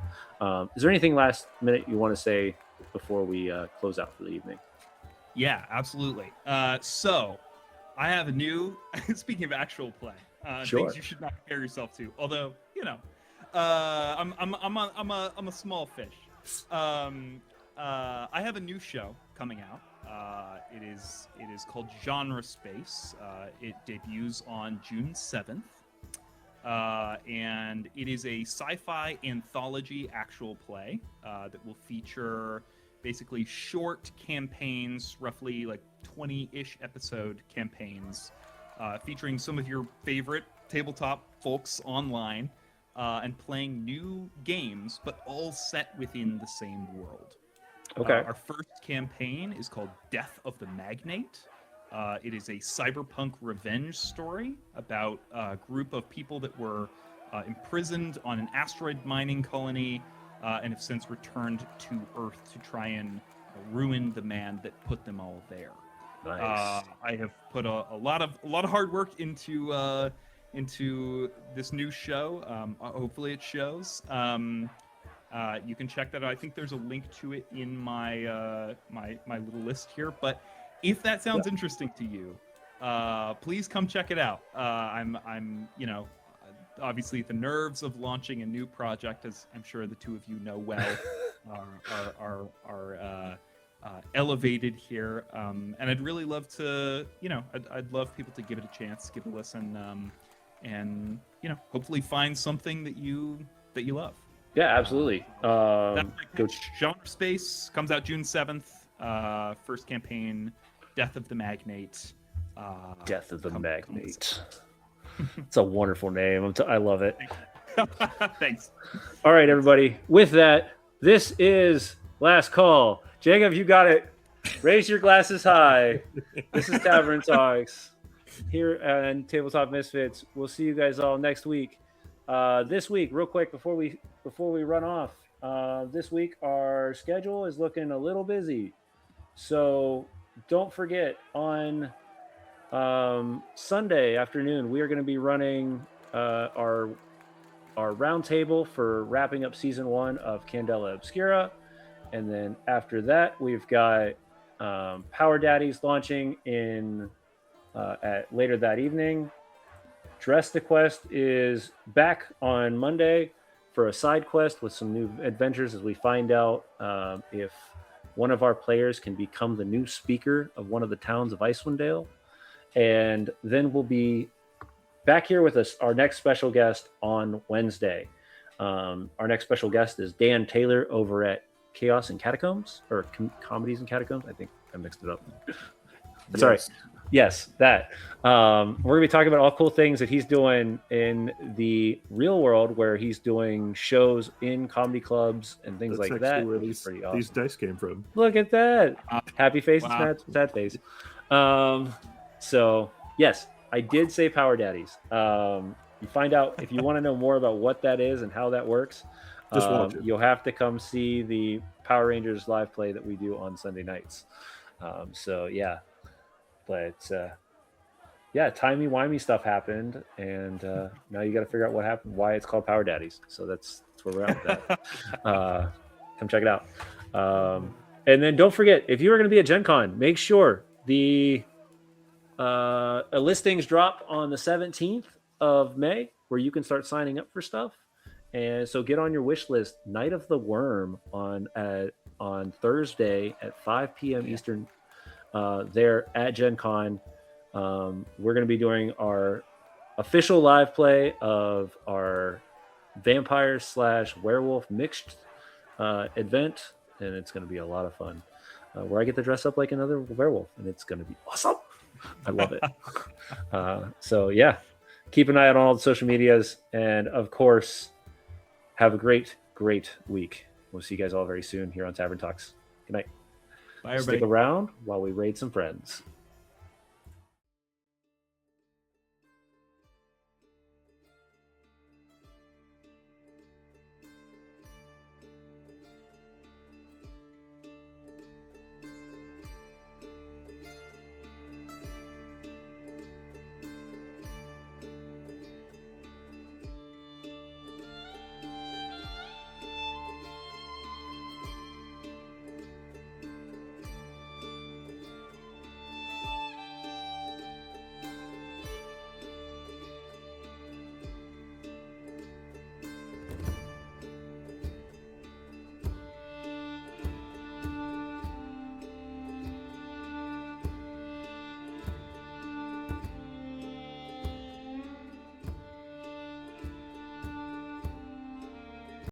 Is there anything last minute you want to say before we close out for the evening? Yeah, absolutely. So I have a new, speaking of actual play, things you should not compare yourself to. Although, I'm a small fish. I have a new show coming out. It is called Genre Space. It debuts on June 7th. And it is a sci-fi anthology actual play that will feature basically short campaigns, roughly like 20-ish episode campaigns, featuring some of your favorite tabletop folks online, and playing new games, but all set within the same world. Okay. Our first campaign is called Death of the Magnate. It is a cyberpunk revenge story about a group of people that were imprisoned on an asteroid mining colony and have since returned to Earth to try and ruin the man that put them all there. Nice. I have put a lot of hard work into this new show. Hopefully it shows. You can check that out. I think there's a link to it in my my little list here. But if that sounds interesting to you, please come check it out. I'm obviously the nerves of launching a new project, as I'm sure the two of you know well, are elevated here. And I'd really love to, I'd love people to give it a chance, give it a listen, and hopefully find something that you love. Yeah, absolutely. Genre Space comes out June 7th. First campaign, Death of the Magnate. Death of the Magnate. It's a wonderful name. I love it. Thanks. All right, everybody. With that, this is Last Call. Jacob, you got it. Raise your glasses high. This is Tavern Talks here on Tabletop Misfits. We'll see you guys all next week. This week, real quick, before we run off, this week our schedule is looking a little busy. So don't forget, on Sunday afternoon, we are going to be running our roundtable for wrapping up season 1 of Candela Obscura. And then after that, we've got Power Daddies launching at later that evening. Dress to Quest is back on Monday for a side quest with some new adventures as we find out if one of our players can become the new speaker of one of the towns of Icewind Dale. And then we'll be back here with us, our next special guest on Wednesday. Our next special guest is Dan Taylor over at Chaos and Catacombs, or Comedies and Catacombs. I think I mixed it up. Yes. Sorry. Yes, that. We're going to be talking about all cool things that he's doing in the real world, where he's doing shows in comedy clubs and things That's like that. where these dice came from. Look at that. Happy face Wow. and sad face. So, yes, I did say Power Daddies. You find out, if you want to know more about what that is and how that works, Just watch it. you'll have to come see the Power Rangers live play that we do on Sunday nights. So, yeah. But, timey-wimey stuff happened, and now you got to figure out what happened, why it's called Power Daddies. So that's where we're at with that. Come check it out. And then don't forget, if you are going to be at Gen Con, make sure the listings drop on the 17th of May, where you can start signing up for stuff. And so get on your wish list. Night of the Worm on Thursday at 5 p.m. Eastern there at Gen Con. We're going to be doing our official live play of our vampire / werewolf mixed event, and it's going to be a lot of fun, where I get to dress up like another werewolf, and it's going to be awesome. I love it. So yeah, keep an eye on all the social medias, and of course, have a great week. We'll see you guys all very soon here on Tavern Talks. Good night. Bye, everybody. Stick around while we raid some friends.